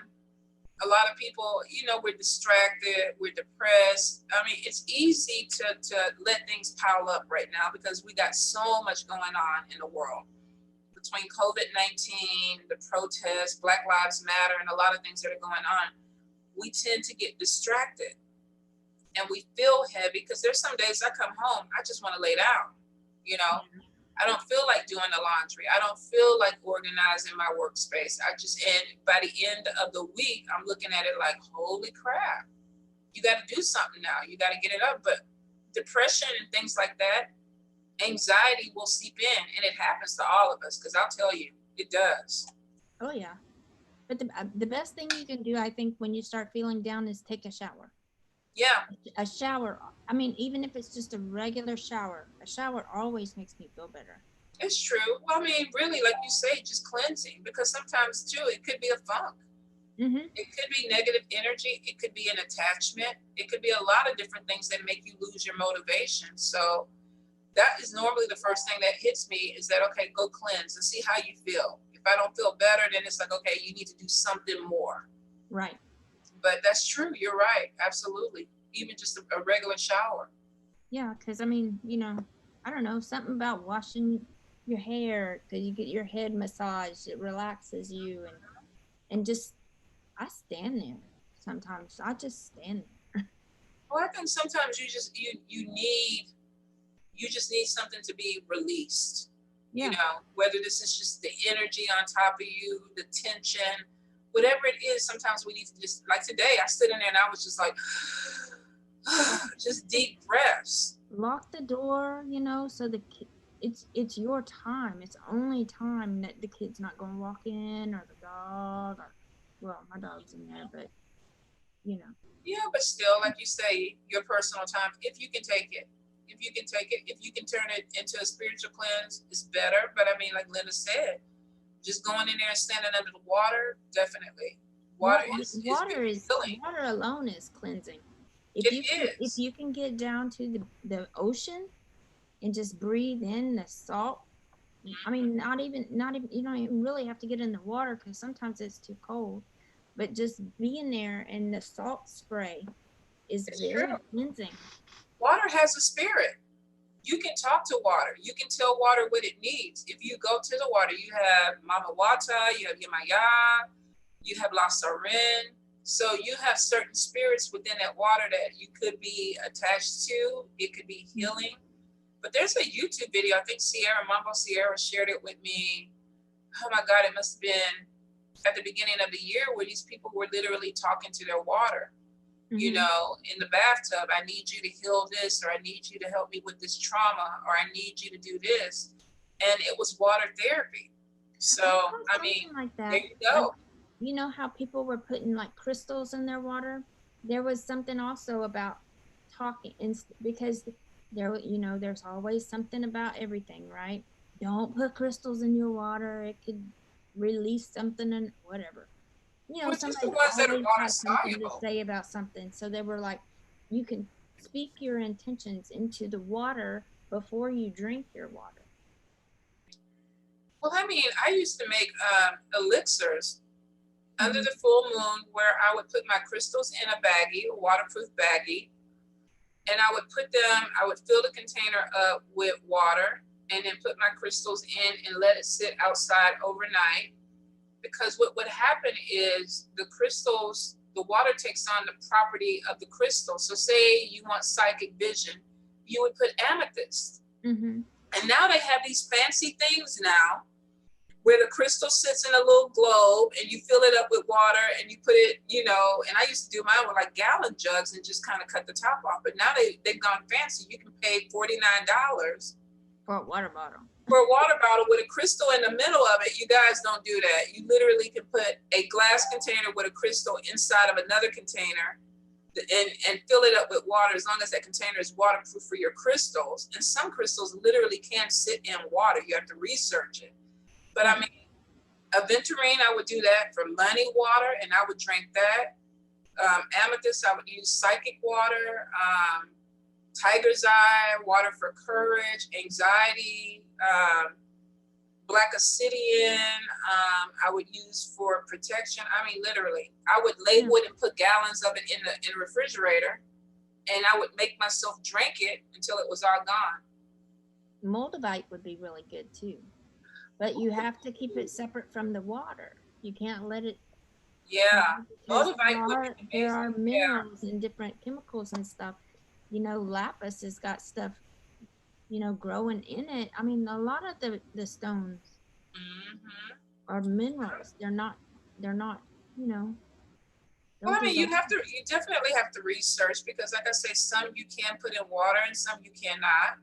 a lot of people, you know, we're distracted, we're depressed. I mean, it's easy to let things pile up right now because we got so much going on in the world. Between COVID-19, the protests, Black Lives Matter, and a lot of things that are going on, we tend to get distracted. And we feel heavy because there's some days I come home, I just want to lay down, you know. Mm-hmm. I don't feel like doing the laundry. I don't feel like organizing my workspace. And by the end of the week, I'm looking at it like, holy crap, you got to do something now. You got to get it up. But depression and things like that, anxiety will seep in, and it happens to all of us because I'll tell you, it does. Oh, yeah. But the best thing you can do, I think, when you start feeling down is take a shower. Yeah. A shower. I mean, even if it's just a regular shower, a shower always makes me feel better. It's true. Well, I mean, really, like you say, just cleansing, because sometimes too, it could be a funk. Mm-hmm. It could be negative energy. It could be an attachment. It could be a lot of different things that make you lose your motivation. So that is normally the first thing that hits me is that, okay, go cleanse and see how you feel. If I don't feel better, then it's like, okay, you need to do something more. Right. But that's true. You're right. Absolutely. Even just a regular shower. Yeah, because, I mean, you know, I don't know, something about washing your hair because you get your head massaged. It relaxes you. And just, I stand there sometimes. I just stand there. Well, I think sometimes you just need something to be released. Yeah. You know, whether this is just the energy on top of you, the tension, whatever it is, sometimes we need to just, like today, I stood in there and I was just like, just deep breaths. Lock the door, you know, so the it's your time. It's only time that the kid's not going to walk in, or the dog, or well, my dog's in there, but you know. Yeah, but still, like you say, your personal time, if you can take it. If you can take it, if you can turn it into a spiritual cleanse, it's better. But I mean, like Linda said, just going in there and standing under the water, definitely. Water is Water very is healing. water alone is cleansing. If It you can, if is. you can get down to the ocean and just breathe in the salt. I mean, not even you don't even really have to get in the water because sometimes it's too cold. But just being there and the salt spray is It's true. very cleansing. Water has a spirit. You can talk to water. You can tell water what it needs. If you go to the water, you have Mama Wata, you have Yemaya, you have La Sarin. So you have certain spirits within that water that you could be attached to. It could be healing. But there's a YouTube video. I think Mambo Sierra shared it with me. Oh my God, it must have been at the beginning of the year where these people were literally talking to their water. You know, in the bathtub, I need you to heal this, or I need you to help me with this trauma, or I need you to do this. And it was water therapy. So, I mean, like that. there you go. You know how people were putting like crystals in their water? There was something also about talking, and because there, you know, there's always something about everything, right? Don't put crystals in your water. It could release something and whatever. You know, Well, just the somebody's ones that are always water had something to soluble. say about something. So they were like, you can speak your intentions into the water before you drink your water. Well, I mean, I used to make elixirs under the full moon where I would put my crystals in a baggie, a waterproof baggie, and I would put them, I would fill the container up with water and then put my crystals in and let it sit outside overnight. Because what would happen is the crystals, the water takes on the property of the crystal. So say you want psychic vision, you would put amethyst. And now they have these fancy things now where the crystal sits in a little globe and you fill it up with water and you put it, you know, and I used to do mine with like gallon jugs and just kind of cut the top off. But now they've gone fancy. You can pay $49 for a water bottle. For a water bottle with a crystal in the middle of it. You guys don't do that. You literally can put a glass container with a crystal inside of another container and fill it up with water, as long as that container is waterproof for your crystals. And some crystals literally can sit in water. You have to research it. But I mean, aventurine, I would do that for money water, and I would drink that. Amethyst, I would use psychic water. Tiger's eye, water for courage, anxiety. Black obsidian, I would use for protection. I mean, literally, I would label it and put gallons of it in the refrigerator, and I would make myself drink it until it was all gone. Moldavite would be really good too, but you have to keep it separate from the water. You can't let it. Yeah, Moldavite there are minerals and different chemicals and stuff. You know, lapis has got stuff, you know, growing in it. I mean, a lot of the stones are minerals. They're not, you know. Well, I mean, you definitely have to research, because like I say, some you can put in water and some you cannot.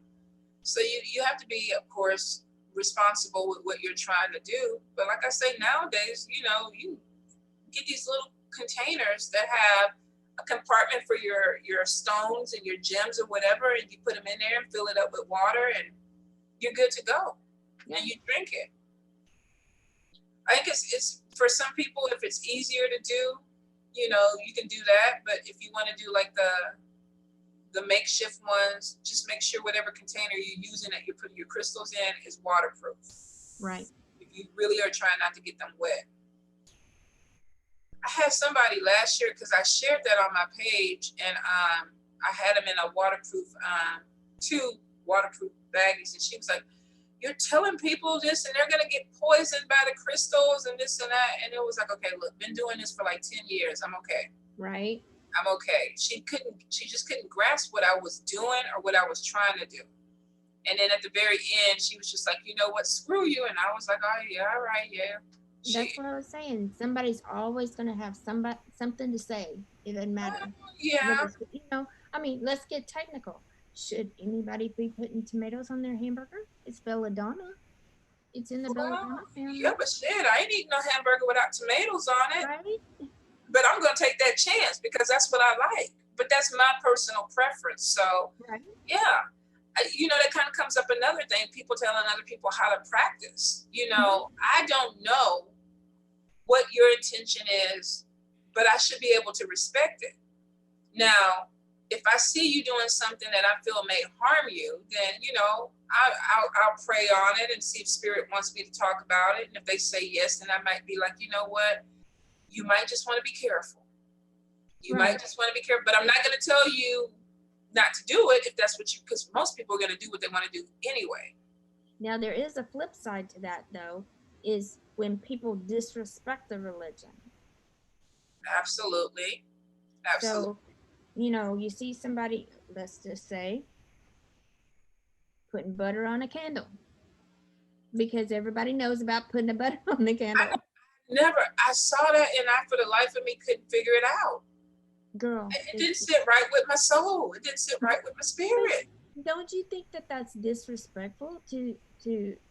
So you have to be, of course, responsible with what you're trying to do. But like I say, nowadays, you know, you get these little containers that have a compartment for your stones and your gems or whatever, and you put them in there and fill it up with water, and you're good to go. And you drink it. I think it's for some people, if it's easier to do, you know, you can do that. But if you want to do like the makeshift ones, just make sure whatever container you're using that you put your crystals in is waterproof. Right. If you really are trying not to get them wet. I had somebody last year, because I shared that on my page, and I had them in a waterproof, 2 waterproof baggies, and she was like, "You're telling people this, and they're gonna get poisoned by the crystals and this and that." And it was like, okay, look, been doing this for like 10 years. I'm okay. Right. I'm okay. She just couldn't grasp what I was doing or what I was trying to do. And then at the very end, she was just like, "You know what? Screw you." And I was like, "Oh yeah, all right, yeah." That's what I was saying. Somebody's always going to have something to say. It doesn't matter. Yeah. You know, I mean, let's get technical. Should anybody be putting tomatoes on their hamburger? It's belladonna. It's in the belladonna family. Yeah, but shit, I ain't eating no hamburger without tomatoes on it. Right? But I'm gonna take that chance because that's what I like. But that's my personal preference. So Right. yeah, you know, that kind of comes up another thing. People telling other people how to practice. You know, I don't know what your intention is, but I should be able to respect it. Now, if I see you doing something that I feel may harm you, then, you know, I'll pray on it and see if spirit wants me to talk about it. And if they say yes, then I might be like, you know what? You might just want to be careful. You Right. might just want to be careful, but I'm not going to tell you not to do it if that's what you, because most people are going to do what they want to do anyway. Now there is a flip side to that though, is when people disrespect the religion. Absolutely. Absolutely. So, you know, you see somebody, let's just say, putting butter on a candle. Because everybody knows about putting the butter on the candle. I saw that and I, for the life of me, couldn't figure it out. Girl. It didn't sit right with my soul. It didn't sit right with my spirit. Don't you think that that's disrespectful to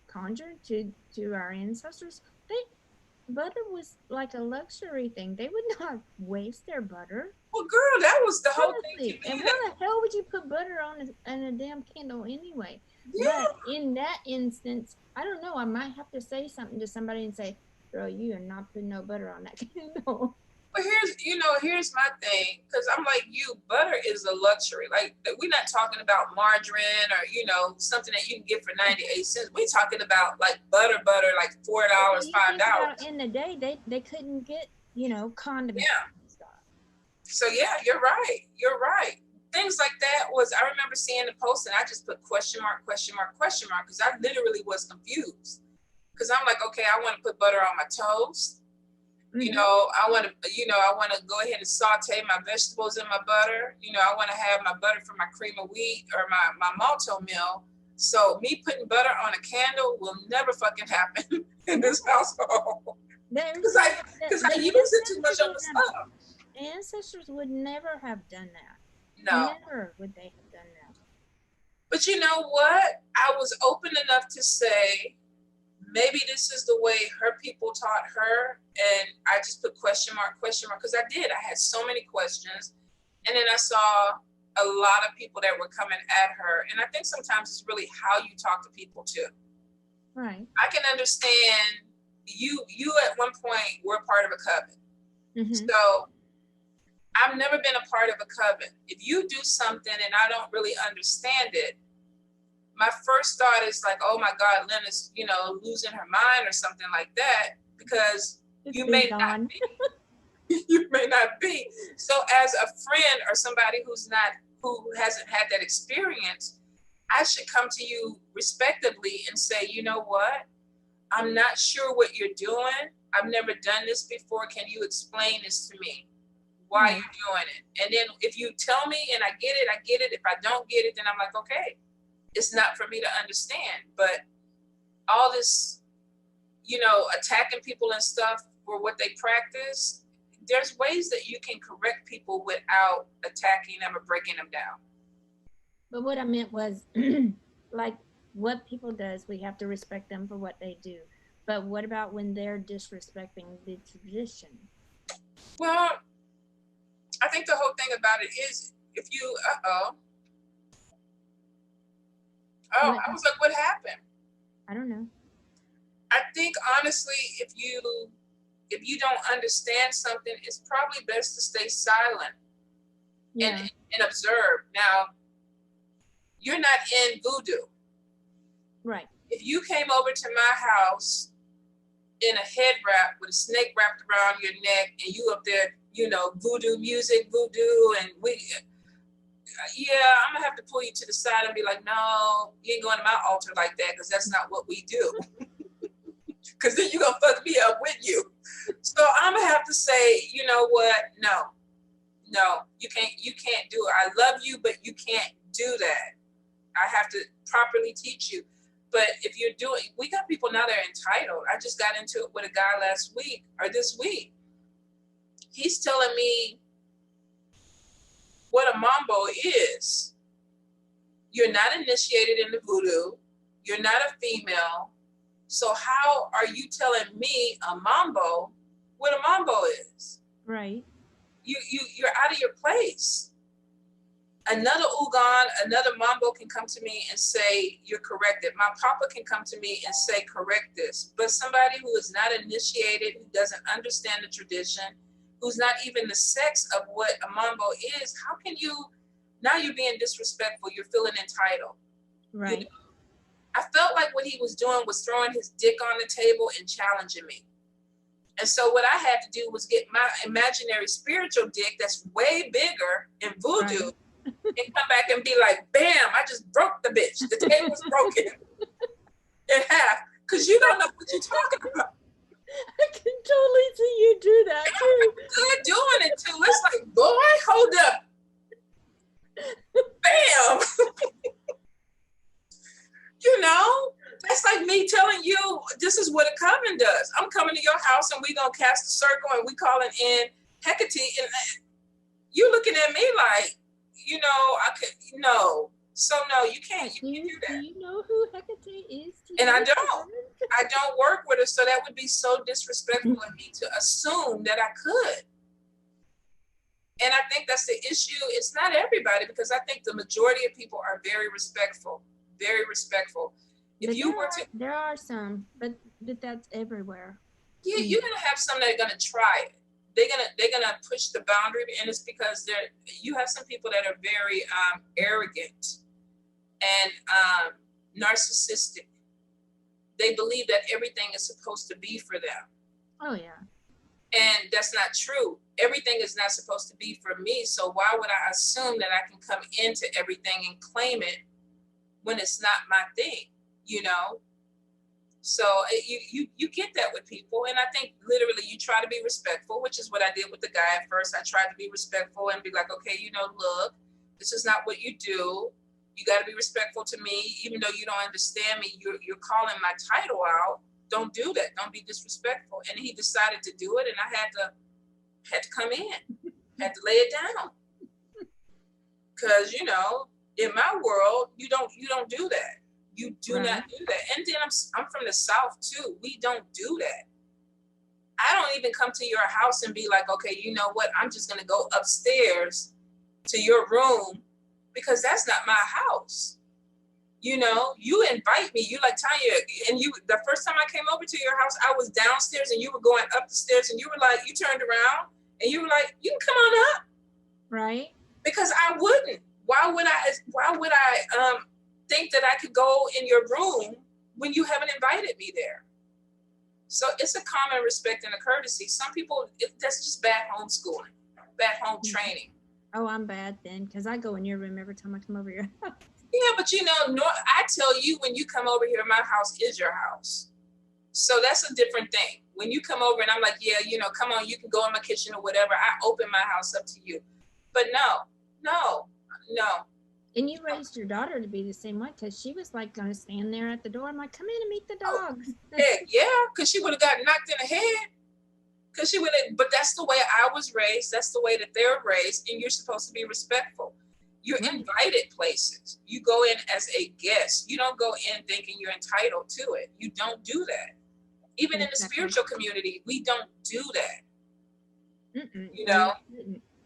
conjure to our ancestors? Butter was like a luxury thing. They would not waste their butter. Well, girl, that was the whole thing. And why the hell would you put butter on a damn candle anyway? Yeah. But in that instance, I don't know. I might have to say something to somebody and say, "Girl, you are not putting no butter on that candle." But here's my thing, because I'm like you, butter is a luxury. Like, we're not talking about margarine or, you know, something that you can get for 98 cents. We're talking about like butter, like $4, $5. In the day, they couldn't get, you know, condiments. Yeah. So yeah, you're right. You're right. Things like that was, I remember seeing the post and I just put question mark, question mark, question mark, because I literally was confused. Because I'm like, okay, I want to put butter on my toast. You know, I want to go ahead and saute my vegetables in my butter. You know, I want to have my butter for my cream of wheat or my malto meal. So me putting butter on a candle will never fucking happen in this household. Because I use it too much on the stuff. Ancestors would never have done that. No. Never would they have done that. But you know what? I was open enough to say, maybe this is the way her people taught her. And I just put question mark, because I did. I had so many questions. And then I saw a lot of people that were coming at her. And I think sometimes it's really how you talk to people too. Right. I can understand you at one point were part of a coven. So I've never been a part of a coven. If you do something and I don't really understand it, my first thought is like, oh my God, Lynn is, you know, losing her mind or something like that, because you may not be. You may not be. So as a friend or somebody who hasn't had that experience, I should come to you respectively and say, you know what? I'm not sure what you're doing. I've never done this before. Can you explain this to me? Why you're doing it? And then if you tell me and I get it, I get it. If I don't get it, then I'm like, okay, it's not for me to understand. But all this, you know, attacking people and stuff for what they practice, there's ways that you can correct people without attacking them or breaking them down. But what I meant was, like, what people does, we have to respect them for what they do. But what about when they're disrespecting the tradition? Well, I think the whole thing about it is, if you, I was like, what happened? I don't know. I think honestly, if you don't understand something, it's probably best to stay silent and observe. Now, you're not in voodoo. Right. If you came over to my house in a head wrap with a snake wrapped around your neck and you up there, you know, voodoo music, and I'm gonna have to pull you to the side and be like, no, you ain't going to my altar like that, because that's not what we do. Because then you're gonna fuck me up with you. So I'm gonna have to say, you know what? No, you can't do it. I love you, but you can't do that. I have to properly teach you. But if you're doing, we got people now that are entitled. I just got into it with a guy this week. He's telling me what a mambo is. You're not initiated into voodoo. You're not a female. So how are you telling me a mambo what a mambo is? Right. You're out of your place. Another Ugan, another mambo can come to me and say, you're corrected. My papa can come to me and say, correct this. But somebody who is not initiated, who doesn't understand the tradition, who's not even the sex of what a mambo is, how can you, now you're being disrespectful, you're feeling entitled. Right. You know? I felt like what he was doing was throwing his dick on the table and challenging me. And so what I had to do was get my imaginary spiritual dick that's way bigger in voodoo, right, and come back and be like, bam, I just broke the bitch. The table's broken in half. Because you don't know what you're talking about. I can totally see you do that too. Good doing it too. It's like, boy, hold up. Bam. You know, that's like me telling you, this is what a coven does. I'm coming to your house and we gonna cast a circle and we calling in Hecate, and you looking at me like, you know, I could, no. So no, you can't. You can't do that. Do you know who Hecate is? And I don't work with her, so that would be so disrespectful of me to assume that I could. And I think that's the issue. It's not everybody, because I think the majority of people are very respectful. Very respectful. If you were to, there are some, but that's everywhere. Yeah, you're gonna have some that are gonna try it. They're gonna push the boundary, and it's because you have some people that are very arrogant and narcissistic. They believe that everything is supposed to be for them. Oh yeah. And that's not true. Everything is not supposed to be for me. So why would I assume that I can come into everything and claim it when it's not my thing, you know? So you get that with people. And I think literally you try to be respectful, which is what I did with the guy at first. I tried to be respectful and be like, okay, you know, look, this is not what you do. You got to be respectful to me. Even though you don't understand me, you're calling my title out. Don't do that. Don't be disrespectful. And he decided to do it. And I had to come in, had to lay it down. Cause you know, in my world, you don't do that. You do not do that. And then I'm from the South too. We don't do that. I don't even come to your house and be like, okay, you know what? I'm just going to go upstairs to your room, because that's not my house. You know, you invite me. You like, Tanya, and the first time I came over to your house, I was downstairs and you were going up the stairs, and you were like, you turned around and you were like, you can come on up. Right. Because I wouldn't. Why would I think that I could go in your room when you haven't invited me there? So it's a common respect and a courtesy. Some people, that's just bad homeschooling, bad home training. Oh, I'm bad then, because I go in your room every time I come over your house. Yeah, but you know, I tell you, when you come over here, my house is your house. So that's a different thing. When you come over and I'm like, yeah, you know, come on, you can go in my kitchen or whatever. I open my house up to you. But no. And you raised your daughter to be the same way, because she was like going to stand there at the door. I'm like, come in and meet the dogs. Heck yeah, because she would have gotten knocked in the head. But that's the way I was raised. That's the way that they're raised. And you're supposed to be respectful. You're invited places. You go in as a guest. You don't go in thinking you're entitled to it. You don't do that. Even in the spiritual community, we don't do that. You know?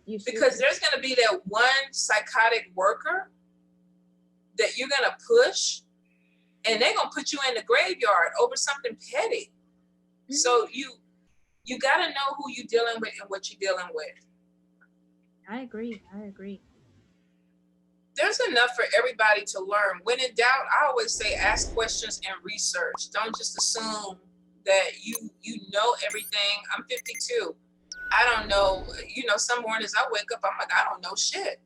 Because there's going to be that one psychotic worker that you're going to push, and they're going to put you in the graveyard over something petty. Mm-hmm. So you got to know who you're dealing with and what you're dealing with. I agree. There's enough for everybody to learn. When in doubt, I always say ask questions and research. Don't just assume that you know everything. I'm 52. I don't know, you know, some mornings I wake up, I'm like, I don't know shit.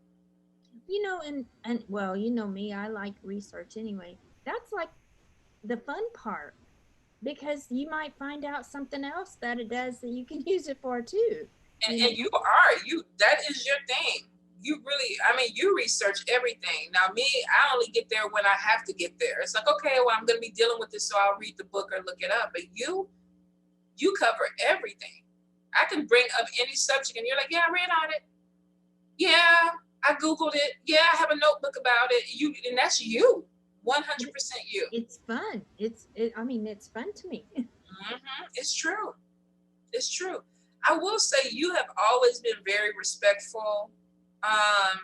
You know, and well, you know me, I like research anyway. That's like the fun part, because you might find out something else that it does that you can use it for too. And that is your thing. You really, you research everything. Now me, I only get there when I have to get there. It's like, okay, well, I'm going to be dealing with this, so I'll read the book or look it up. But you cover everything. I can bring up any subject and you're like, yeah, I read on it. Yeah, I Googled it. Yeah, I have a notebook about it. And that's you. 100% you. It's fun. I mean, it's fun to me. It's true. It's true. I will say you have always been very respectful, and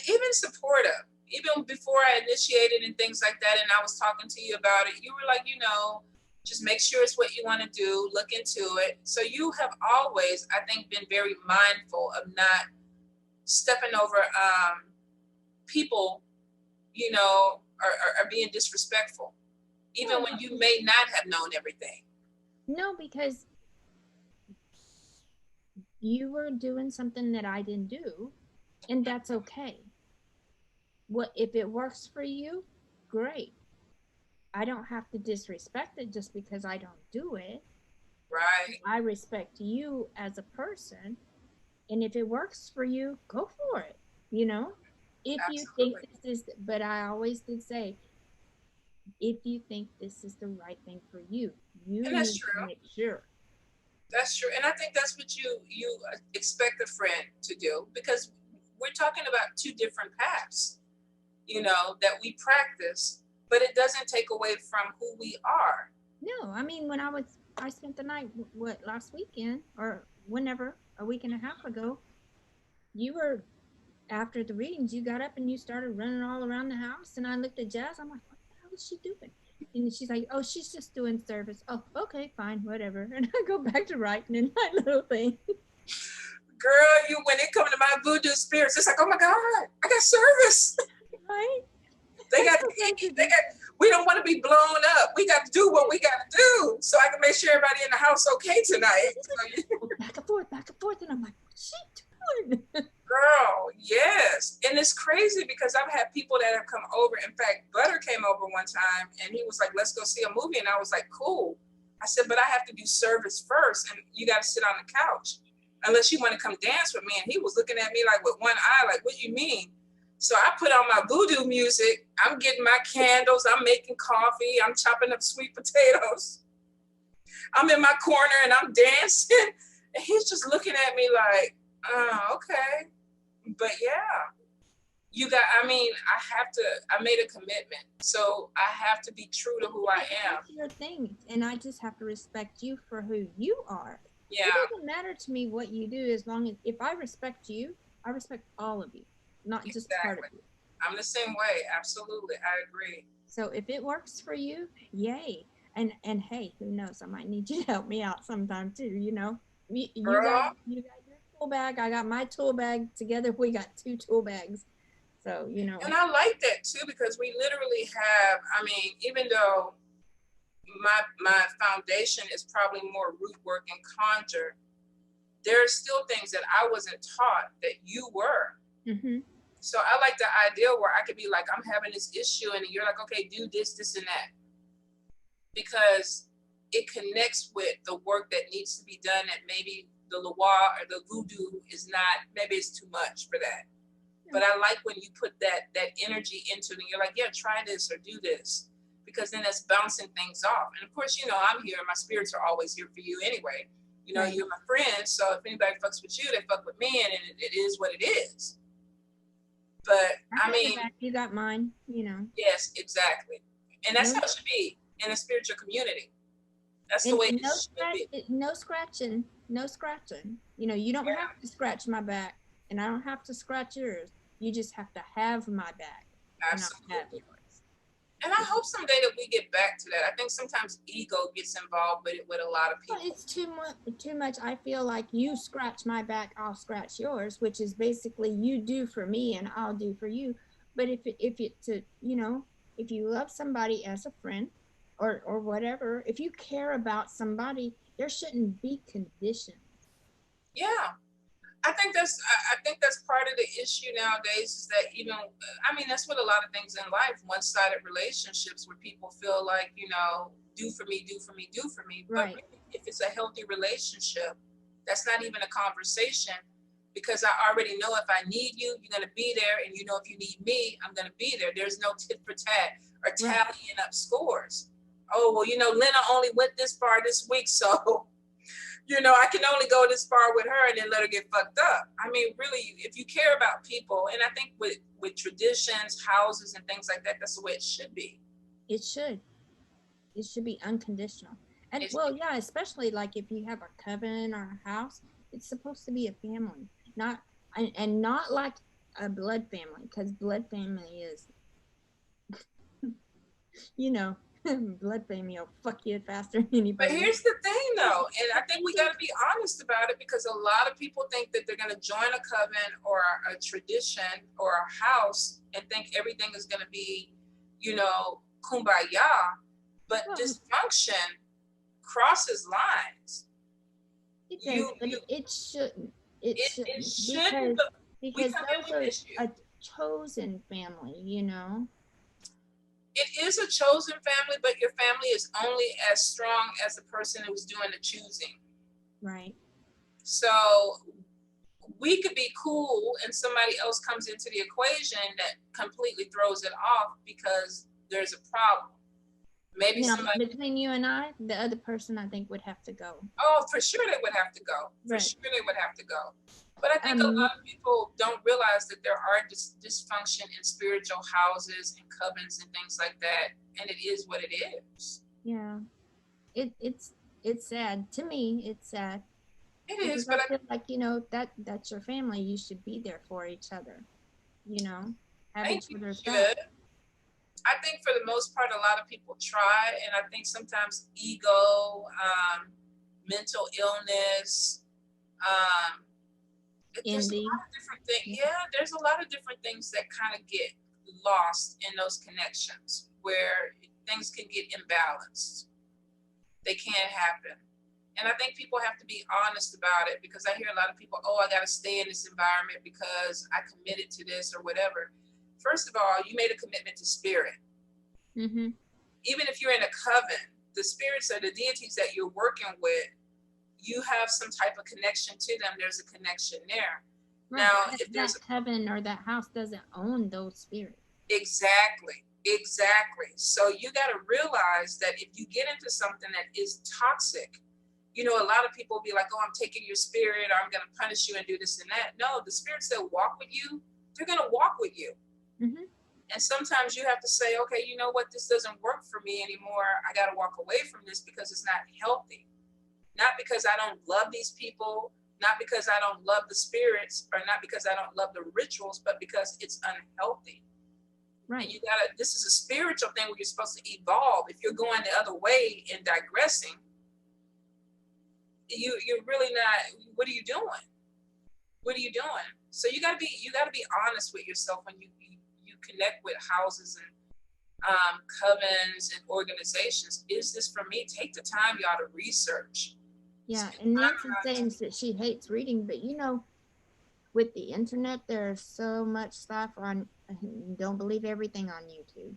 even supportive. Even before I initiated and things like that, and I was talking to you about it, you were like, just make sure it's what you want to do, look into it. So you have always, I think, been very mindful of not stepping over people, or being disrespectful, even when you may not have known everything. No, because you were doing something that I didn't do, and that's okay. What if it works for you? Great. I don't have to disrespect it just because I don't do it. Right. I respect you as a person, and if it works for you, go for it. If Absolutely. you think this is, but I always did say, if you think this is the right thing for you, you and that's need true. to make sure. That's true, and I think that's what you expect a friend to do, because we're talking about two different paths, that we practice, but it doesn't take away from who we are. No, I mean, when I spent the night, last weekend or whenever, a week and a half ago, you were, after the readings, you got up and you started running all around the house, and I looked at Jazz. I'm like, what the hell is she doing? And she's like, oh, she's just doing service. Oh, okay, fine, whatever. And I go back to writing in my little thing. Girl, when it comes to my voodoo spirits, it's like, oh my God, I got service. Right? They got we don't want to be blown up. We got to do what we got to do so I can make sure everybody in the house okay tonight. Back and forth. And I'm like, what's she doing? Girl, yes. And it's crazy because I've had people that have come over. In fact, Butter came over one time and he was like, let's go see a movie. And I was like, cool. I said, but I have to do service first. And you got to sit on the couch unless you want to come dance with me. And he was looking at me like with one eye, like, what do you mean? So I put on my voodoo music. I'm getting my candles. I'm making coffee. I'm chopping up sweet potatoes. I'm in my corner and I'm dancing. And he's just looking at me like, oh, okay. But yeah, I made a commitment. So I have to be true to who I am. Your thing. And I just have to respect you for who you are. Yeah. It doesn't matter to me what you do, as long as, if I respect you, I respect all of you, not just part of you. I'm the same way. Absolutely. I agree. So if it works for you, yay. And hey, who knows? I might need you to help me out sometime too, You got your tool bag, I got my tool bag. Together we got 2 tool bags. So, And I like that too, because we literally have, even though my foundation is probably more root work and conjure, there are still things that I wasn't taught that you were. Mm-hmm. So I like the idea where I could be like, I'm having this issue, and you're like, okay, do this, this, and that. Because it connects with the work that needs to be done, that maybe the Loa or the voodoo is not, maybe it's too much for that. Yeah. But I like when you put that energy into it, and you're like, yeah, try this or do this. Because then that's bouncing things off. And of course, I'm here, my spirits are always here for you anyway. Right. You're my friend, so if anybody fucks with you, they fuck with me, and it is what it is. But you got mine, Yes, exactly. And that's how it should be in a spiritual community. That's the way it should be. No scratching. You don't have to scratch my back, and I don't have to scratch yours. You just have to have my back. Absolutely. And not have yours. And I hope someday that we get back to that. I think sometimes ego gets involved with a lot of people. Well, it's too much. I feel like you scratch my back, I'll scratch yours, which is basically you do for me and I'll do for you. But if you love somebody as a friend or whatever, if you care about somebody, there shouldn't be conditions. Yeah. I think that's part of the issue nowadays, is that that's what a lot of things in life, one-sided relationships where people feel like, do for me. Right. But if it's a healthy relationship, that's not even a conversation, because I already know if I need you, you're going to be there. And if you need me, I'm going to be there. There's no tit for tat or tallying up scores. Oh, well, Lena only went this far this week, so You know, I can only go this far with her and then let her get fucked up. I mean, really, if you care about people, and I think with traditions, houses, and things like that, that's the way it should be. It should. It should be unconditional. And It's, well, yeah, especially like if you have a coven or a house, it's supposed to be a family, not and not like a blood family, because blood family is, you know, blood family will fuck you faster than but anybody. here's the thing, though, and I think we got to be honest about it, because a lot of people think that they're going to join a coven or a tradition or a house and think everything is going to be, you know, kumbaya. But Well, dysfunction crosses lines. it does, but it shouldn't. It It shouldn't, shouldn't, but we because come in those with are issues. a chosen family, you know. It is a chosen family, but your family is only as strong as the person who's doing the choosing. Right. So we could be cool and somebody else comes into the equation that completely throws it off because there's a problem. Maybe Now, somebody, between you and I, the other person I think would have to go. oh, for sure they would have to go. For Right. sure they would have to go. But I think a lot of people don't realize that there are dysfunction in spiritual houses and covens and things like that. And it is what it is. Yeah. It's sad. To me, it's sad. It Because is, but I feel like, you know, that's your family. You should be there for each other. You know, have I think each you other's should. back. I think for the most part, a lot of people try. And I think sometimes ego, mental illness, there's a lot of different things. Yeah, there's a lot of different things that kind of get lost in those connections where things can get imbalanced. They can't happen. And I think people have to be honest about it, because I hear a lot of people, oh, I got to stay in this environment because I committed to this or whatever. First of all, you made a commitment to spirit. Mm-hmm. Even if you're in a coven, the spirits or the deities that you're working with, you have some type of connection to them. There's a connection there. Right. Now, that, if there's that coven or that house doesn't own those spirits. Exactly. So you got to realize that if you get into something that is toxic, you know, a lot of people will be like, oh, I'm taking your spirit, or I'm going to punish you and do this and that. No, the spirits that walk with you, they're going to walk with you. Mm-hmm. And sometimes you have to say, okay, you know what? This doesn't work for me anymore. I got to walk away from this because it's not healthy. Not because I don't love these people, not because I don't love the spirits, or not because I don't love the rituals, but because it's unhealthy. Right. And this is a spiritual thing where you're supposed to evolve. If you're going the other way and digressing, you're really not, what are you doing? What are you doing? So you gotta be honest with yourself when you connect with houses and covens and organizations. Is this for me? Take the time, y'all, to research. Yeah, and Nancy saying that she hates reading, but you know, with the internet, there's so much stuff on. Don't believe everything on YouTube,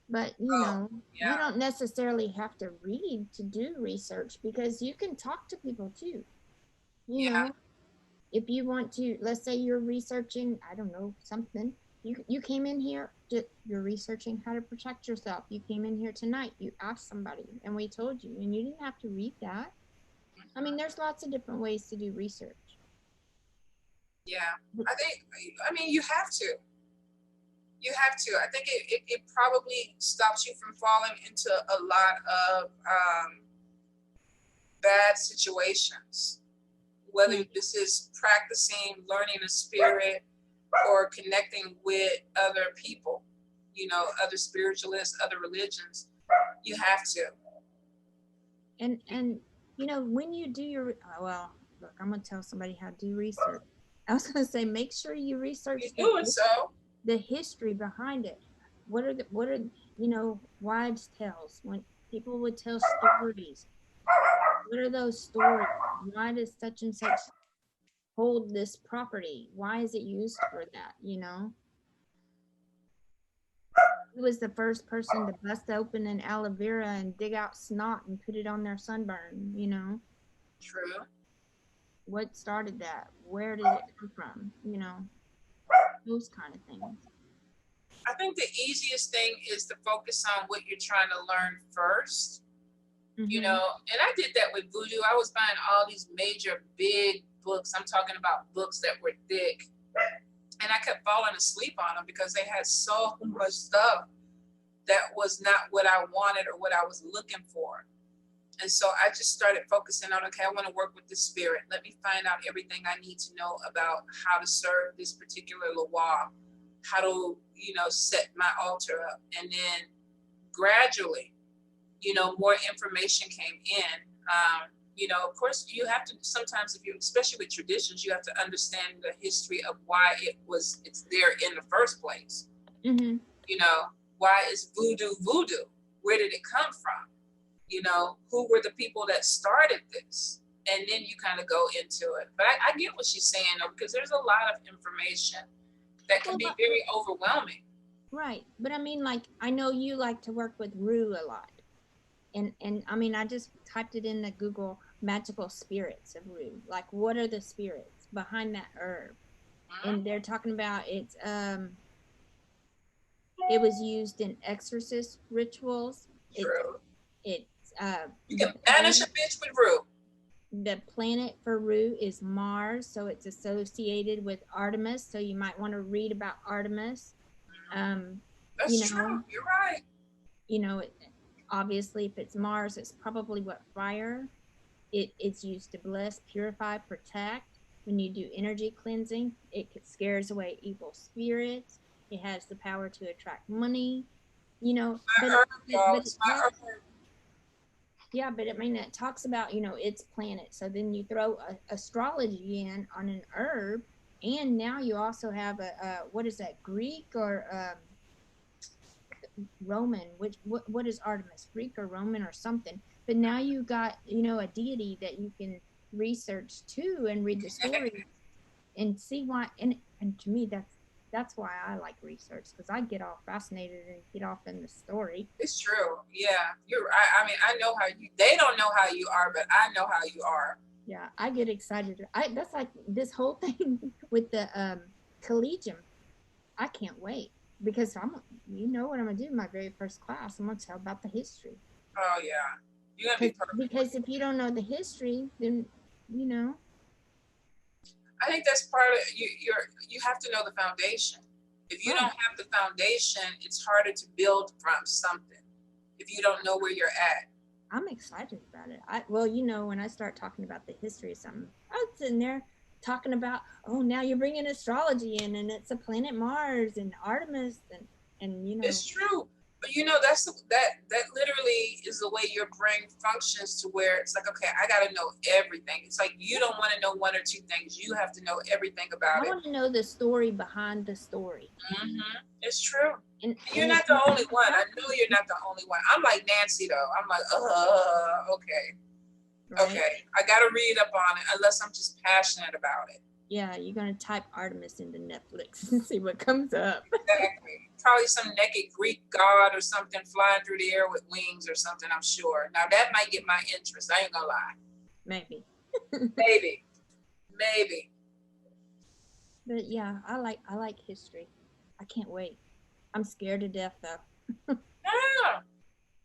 but you know, you don't necessarily have to read to do research, because you can talk to people too. You know, if you want to, let's say you're researching, I don't know, something. You came in here, you're researching how to protect yourself. You came in here tonight, you asked somebody, and we told you, and you didn't have to read that. I mean, there's lots of different ways to do research. Yeah, I mean, you have to. You have to. I think it probably stops you from falling into a lot of bad situations. Whether this is practicing, learning a spirit, or connecting with other people, you know, other spiritualists, other religions, you have to. And you know, when you do your, well, look, I'm gonna tell somebody how to do research. I was gonna say, make sure you research the history behind it. What are you know, wives' tales, when people would tell stories? What are those stories? Why does such and such hold this property? Why is it used for that? You know, who was the first person to bust open an aloe vera and dig out snot and put it on their sunburn? You know, True. What started that? Where did it come from? You know, those kind of things. I think the easiest thing is to focus on what you're trying to learn first. you Mm-hmm. know, and I did that with voodoo. I was buying all these major big books. I'm talking about books that were thick. And I kept falling asleep on them because they had so much stuff that was not what I wanted or what I was looking for. And so I just started focusing on, okay, I want to work with the spirit. Let me find out everything I need to know about how to serve this particular Loa, how to, you know, set my altar up. And then gradually, you know, more information came in. You know, of course, you have to sometimes, if you, especially with traditions, you have to understand the history of why it's there in the first place. Mm-hmm. You know, why is voodoo voodoo? Where did it come from? You know, who were the people that started this? And then you kind of go into it. But I get what she's saying, though, because there's a lot of information that can be very overwhelming. Right. But I mean, like, I know you like to work with Rue a lot. And I mean, I just typed it in the Google magical spirits of Rue. Like, what are the spirits behind that herb? And they're talking about it was used in exorcist rituals. True. It's you can banish a bitch with Rue. The planet for Rue is Mars, so it's associated with Artemis. So you might want to read about Artemis. That's true. You're right. You know, obviously, if it's Mars, it's probably what fire. It's used to bless, purify, protect. When you do energy cleansing, it scares away evil spirits. It has the power to attract money. You know, yeah, but I mean, it talks about, you know, its planet. So then you throw astrology in on an herb, and now you also have what is that, Greek or Roman? What is Artemis? Greek or Roman or something? But now you got, you know, a deity that you can research too and read the stories and see why. And to me, that's why I like research, because I get all fascinated and get off in the story. It's true. Yeah, you're right. I mean, I know how you. They don't know how you are, but I know how you are. Yeah, I get excited. That's like this whole thing with the collegium. I can't wait because you know what I'm gonna do in my very first class. I'm gonna tell about the history. Oh yeah, you're gonna be perfect. Because if you don't know the history, then you know. I think that's part of you have to know the foundation. If you don't have the foundation, it's harder to build from something if you don't know where you're at. I'm excited about it. Well, you know, when I start talking about the history of something, I was sitting there talking about, oh, now you're bringing astrology in, and it's a planet Mars and Artemis, and you know. It's true. But you know, that literally is the way your brain functions, to where it's like, okay, I got to know everything. It's like you don't want to know one or two things. You have to know everything about it. I want to know the story behind the story. Mm-hmm. It's true. And you're not the only one. I know you're not the only one. I'm like Nancy, though. I'm like, okay. Right? Okay. I got to read up on it unless I'm just passionate about it. Yeah, you're going to type Artemis into Netflix and see what comes up. Exactly. Probably some naked Greek god or something flying through the air with wings or something, I'm sure. Now, that might get my interest. I ain't going to lie. Maybe. Maybe. But yeah, I like history. I can't wait. I'm scared to death, though. Yeah.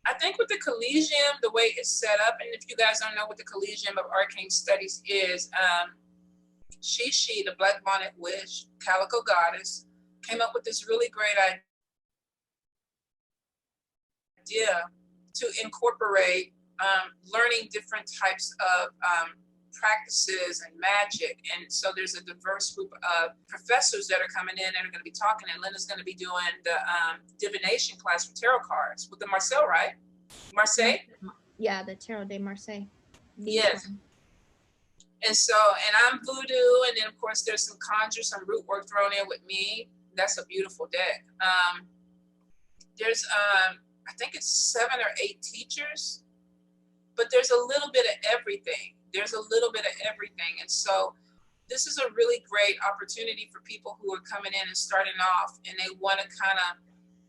I think with the Collegium, the way it's set up, and if you guys don't know what the Collegium of Arcane Studies is, She, the Black Bonnet Witch, Calico Goddess, came up with this really great idea to incorporate learning different types of practices and magic. And so there's a diverse group of professors that are coming in and are going to be talking. And Linda's going to be doing the divination class for tarot cards with the Marseille, right? Marseille? Yeah, the Tarot de Marseille. Yes. And so, and I'm voodoo, and then of course there's some conjure, some root work thrown in with me. That's a beautiful deck. There's I think it's 7 or 8 teachers, but there's a little bit of everything. And so this is a really great opportunity for people who are coming in and starting off, and they want to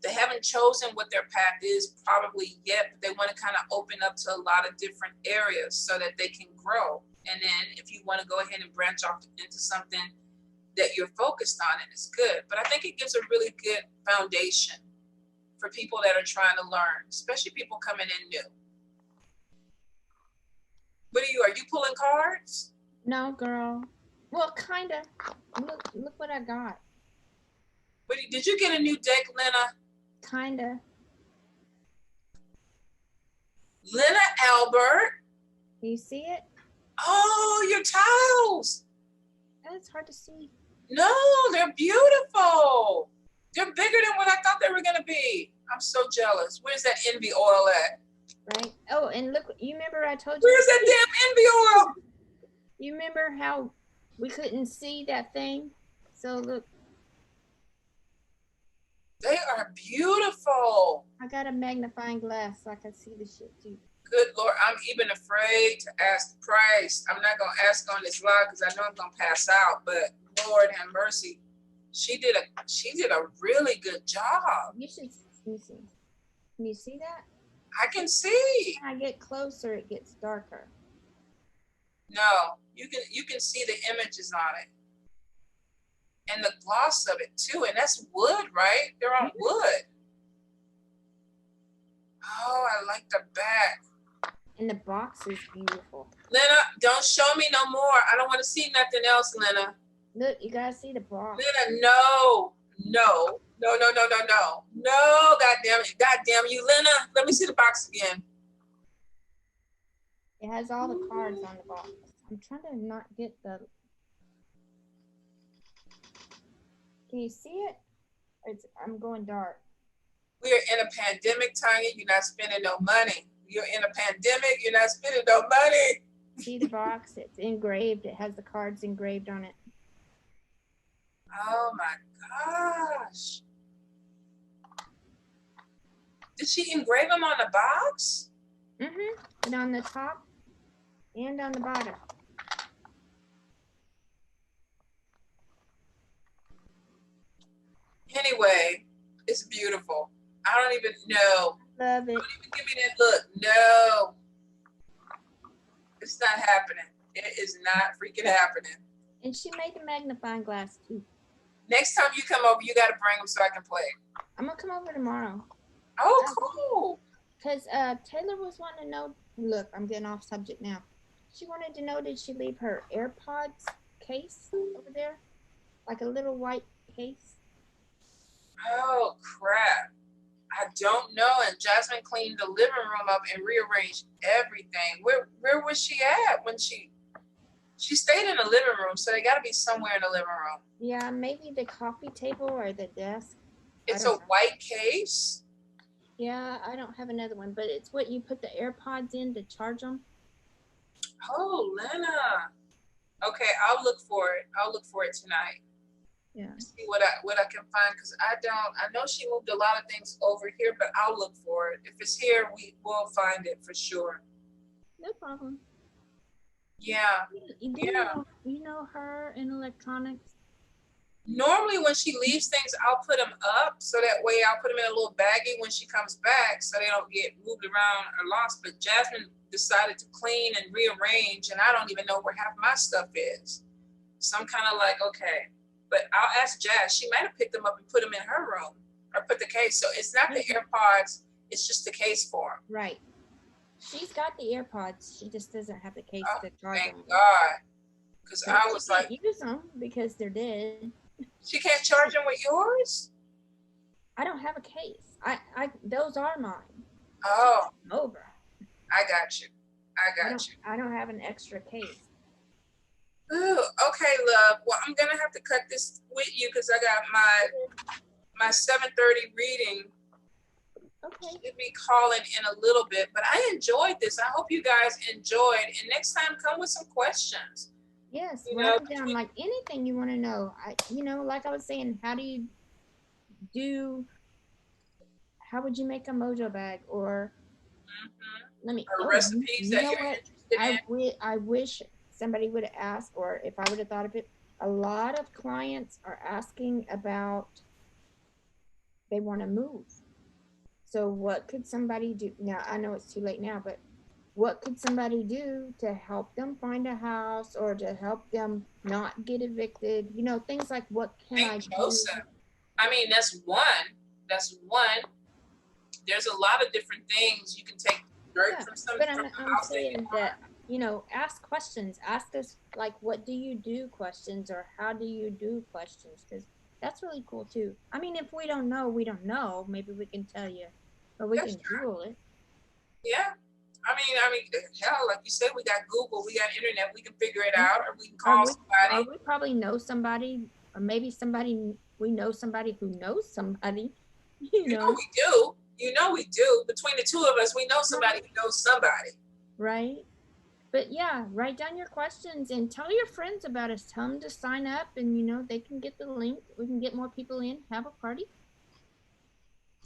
they haven't chosen what their path is probably yet, but they want to kind of open up to a lot of different areas so that they can grow. And then if you want to go ahead and branch off into something that you're focused on, and it's good. But I think it gives a really good foundation for people that are trying to learn, especially people coming in new. What are you pulling cards? No, girl. Well, kinda. Look what I got. Did you get a new deck, Lena? Kinda. Lena Albert. Do you see it? Oh, your tiles. It's hard to see. No, they're beautiful. They're bigger than what I thought they were gonna be. I'm so jealous. Where's that envy oil at? Right. Oh, and look, you remember I told you. Where's that damn envy oil? You remember how we couldn't see that thing? So look. They are beautiful. I got a magnifying glass so I can see the shit too. Good Lord, I'm even afraid to ask the price. I'm not gonna ask on this live because I know I'm gonna pass out. But Lord have mercy, she did a really good job. You should. Let me see. Can you see that? I can see. When I get closer, it gets darker. No, you can see the images on it and the gloss of it too. And that's wood, right? They're on wood. Oh, I like the back. And the box is beautiful. Lena, don't show me no more. I don't want to see nothing else, Lena. Look, you gotta see the box. Lena, no. No, God damn you, Lena. Let me see the box again. It has all the cards on the box. I'm trying to not get the. Can you see it? I'm going dark. We are in a pandemic, Tanya. You're not spending no money. You're in a pandemic. You're not spending no money. See the box? It's engraved. It has the cards engraved on it. Oh my gosh. Did she engrave them on the box? Mm-hmm. And on the top and on the bottom. Anyway, it's beautiful. I don't even know. Love it. Don't even give me that look. No. It's not happening. It is not freaking happening. And she made the magnifying glass too. Next time you come over, you got to bring them so I can play. I'm going to come over tomorrow. Oh, cool. Because Taylor was wanting to know. Look, I'm getting off subject now. She wanted to know, did she leave her AirPods case over there? Like a little white case? Oh, crap. I don't know. And Jasmine cleaned the living room up and rearranged everything. Where was she at when she stayed in the living room? So they got to be somewhere in the living room. Yeah, maybe the coffee table or the desk. It's a white case? Yeah, I don't have another one, but it's what you put the AirPods in to charge them. Oh, Lena. Okay, I'll look for it. I'll look for it tonight. Yeah. See what I can find, because I know she moved a lot of things over here, but I'll look for it. If it's here, we will find it for sure. No problem. Yeah. You know her in electronics? Normally when she leaves things, I'll put them up so that way I'll put them in a little baggie when she comes back so they don't get moved around or lost. But Jasmine decided to clean and rearrange, and I don't even know where half my stuff is. So I'm kind of like, okay. But I'll ask Jazz. She might have picked them up and put them in her room or put the case. So it's not the AirPods. It's just the case for them. Right. She's got the AirPods. She just doesn't have the case to charge them. Thank God. Because I was like, use them because they're dead. She can't charge them with yours? I don't have a case. Those are mine. Oh. Over. I got you. I don't have an extra case. Ooh, okay, love. Well, I'm gonna have to cut this with you because I got my 7:30 reading. Okay. Should be calling in a little bit, but I enjoyed this. I hope you guys enjoyed. And next time, come with some questions. Yes, write it down, like anything you want to know. Like I was saying, how would you make a mojo bag, or recipes that you're interested in? I wish somebody would have asked, or if I would have thought of it. A lot of clients are asking about, they want to move. So what could somebody do? Now, I know it's too late now, but what could somebody do to help them find a house or to help them not get evicted? Things like, what can I do? I mean, that's one. There's a lot of different things you can take dirt from some. But I'm saying that you know, ask questions. Ask us like, what do you do questions, or how do you do questions? Because that's really cool too. I mean, if we don't know, we don't know. Maybe we can tell you, or we That's can Google it. Yeah. I mean, hell, like you said, we got Google, we got internet, we can figure it Yeah. out, or we can Or call or somebody. we probably know somebody, or maybe somebody, we know somebody who knows somebody, you You know know, we do. You know we do. Between the two of us, we know somebody right? who knows somebody. Right. But yeah, write down your questions and tell your friends about us. Tell them to sign up, and you know they can get the link. We can get more people in, have a party.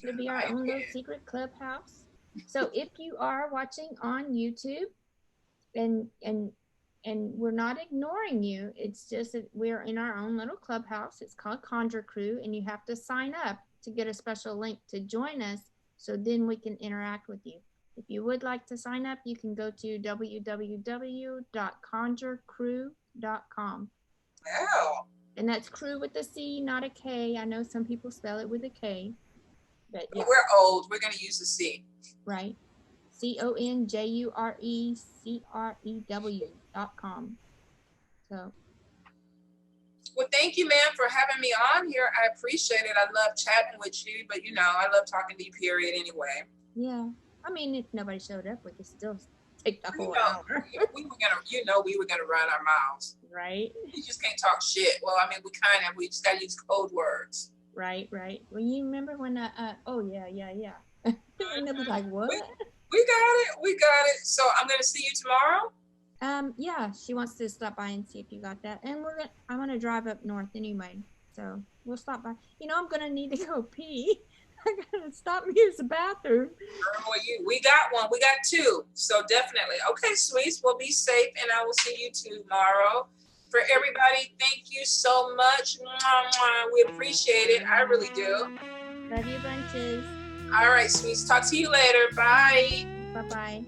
It'll be our I own little can. secret clubhouse. So if you are watching on YouTube, and we're not ignoring you, it's just that we're in our own little clubhouse. It's called Conjure Crew, and you have to sign up to get a special link to join us, so then we can interact with you. If you would like to sign up, you can go to www.conjurecrew.com. Hell. And that's crew with a C, not a K. I know some people spell it with a K, but yeah, We're old. We're going to use the C. right. CONJURECREW.com. So, Well, thank you, man, for having me on here. I appreciate it. I love chatting with you, but you know, I love talking to you, period, anyway. yeah. I mean, if nobody showed up, we could still take the You whole know, hour. we were gonna, we were gonna run our mouths. Right? You just can't talk shit. Well, I mean, we just gotta use code words. Right, right. Well, you remember when oh yeah, yeah, yeah. And they'll be like, what? We got it. We got it. So I'm gonna see you tomorrow. Yeah, she wants to stop by and see if you got that. And I'm gonna drive up north anyway. So we'll stop by. You know, I'm gonna need to go pee. I gotta stop and use the bathroom. We got one. We got two. So definitely. Okay, sweets. Well, be safe, and I will see you tomorrow. For everybody, thank you so much. We appreciate it. I really do. Love you bunches. All right, sweets. Talk to you later. Bye. Bye bye.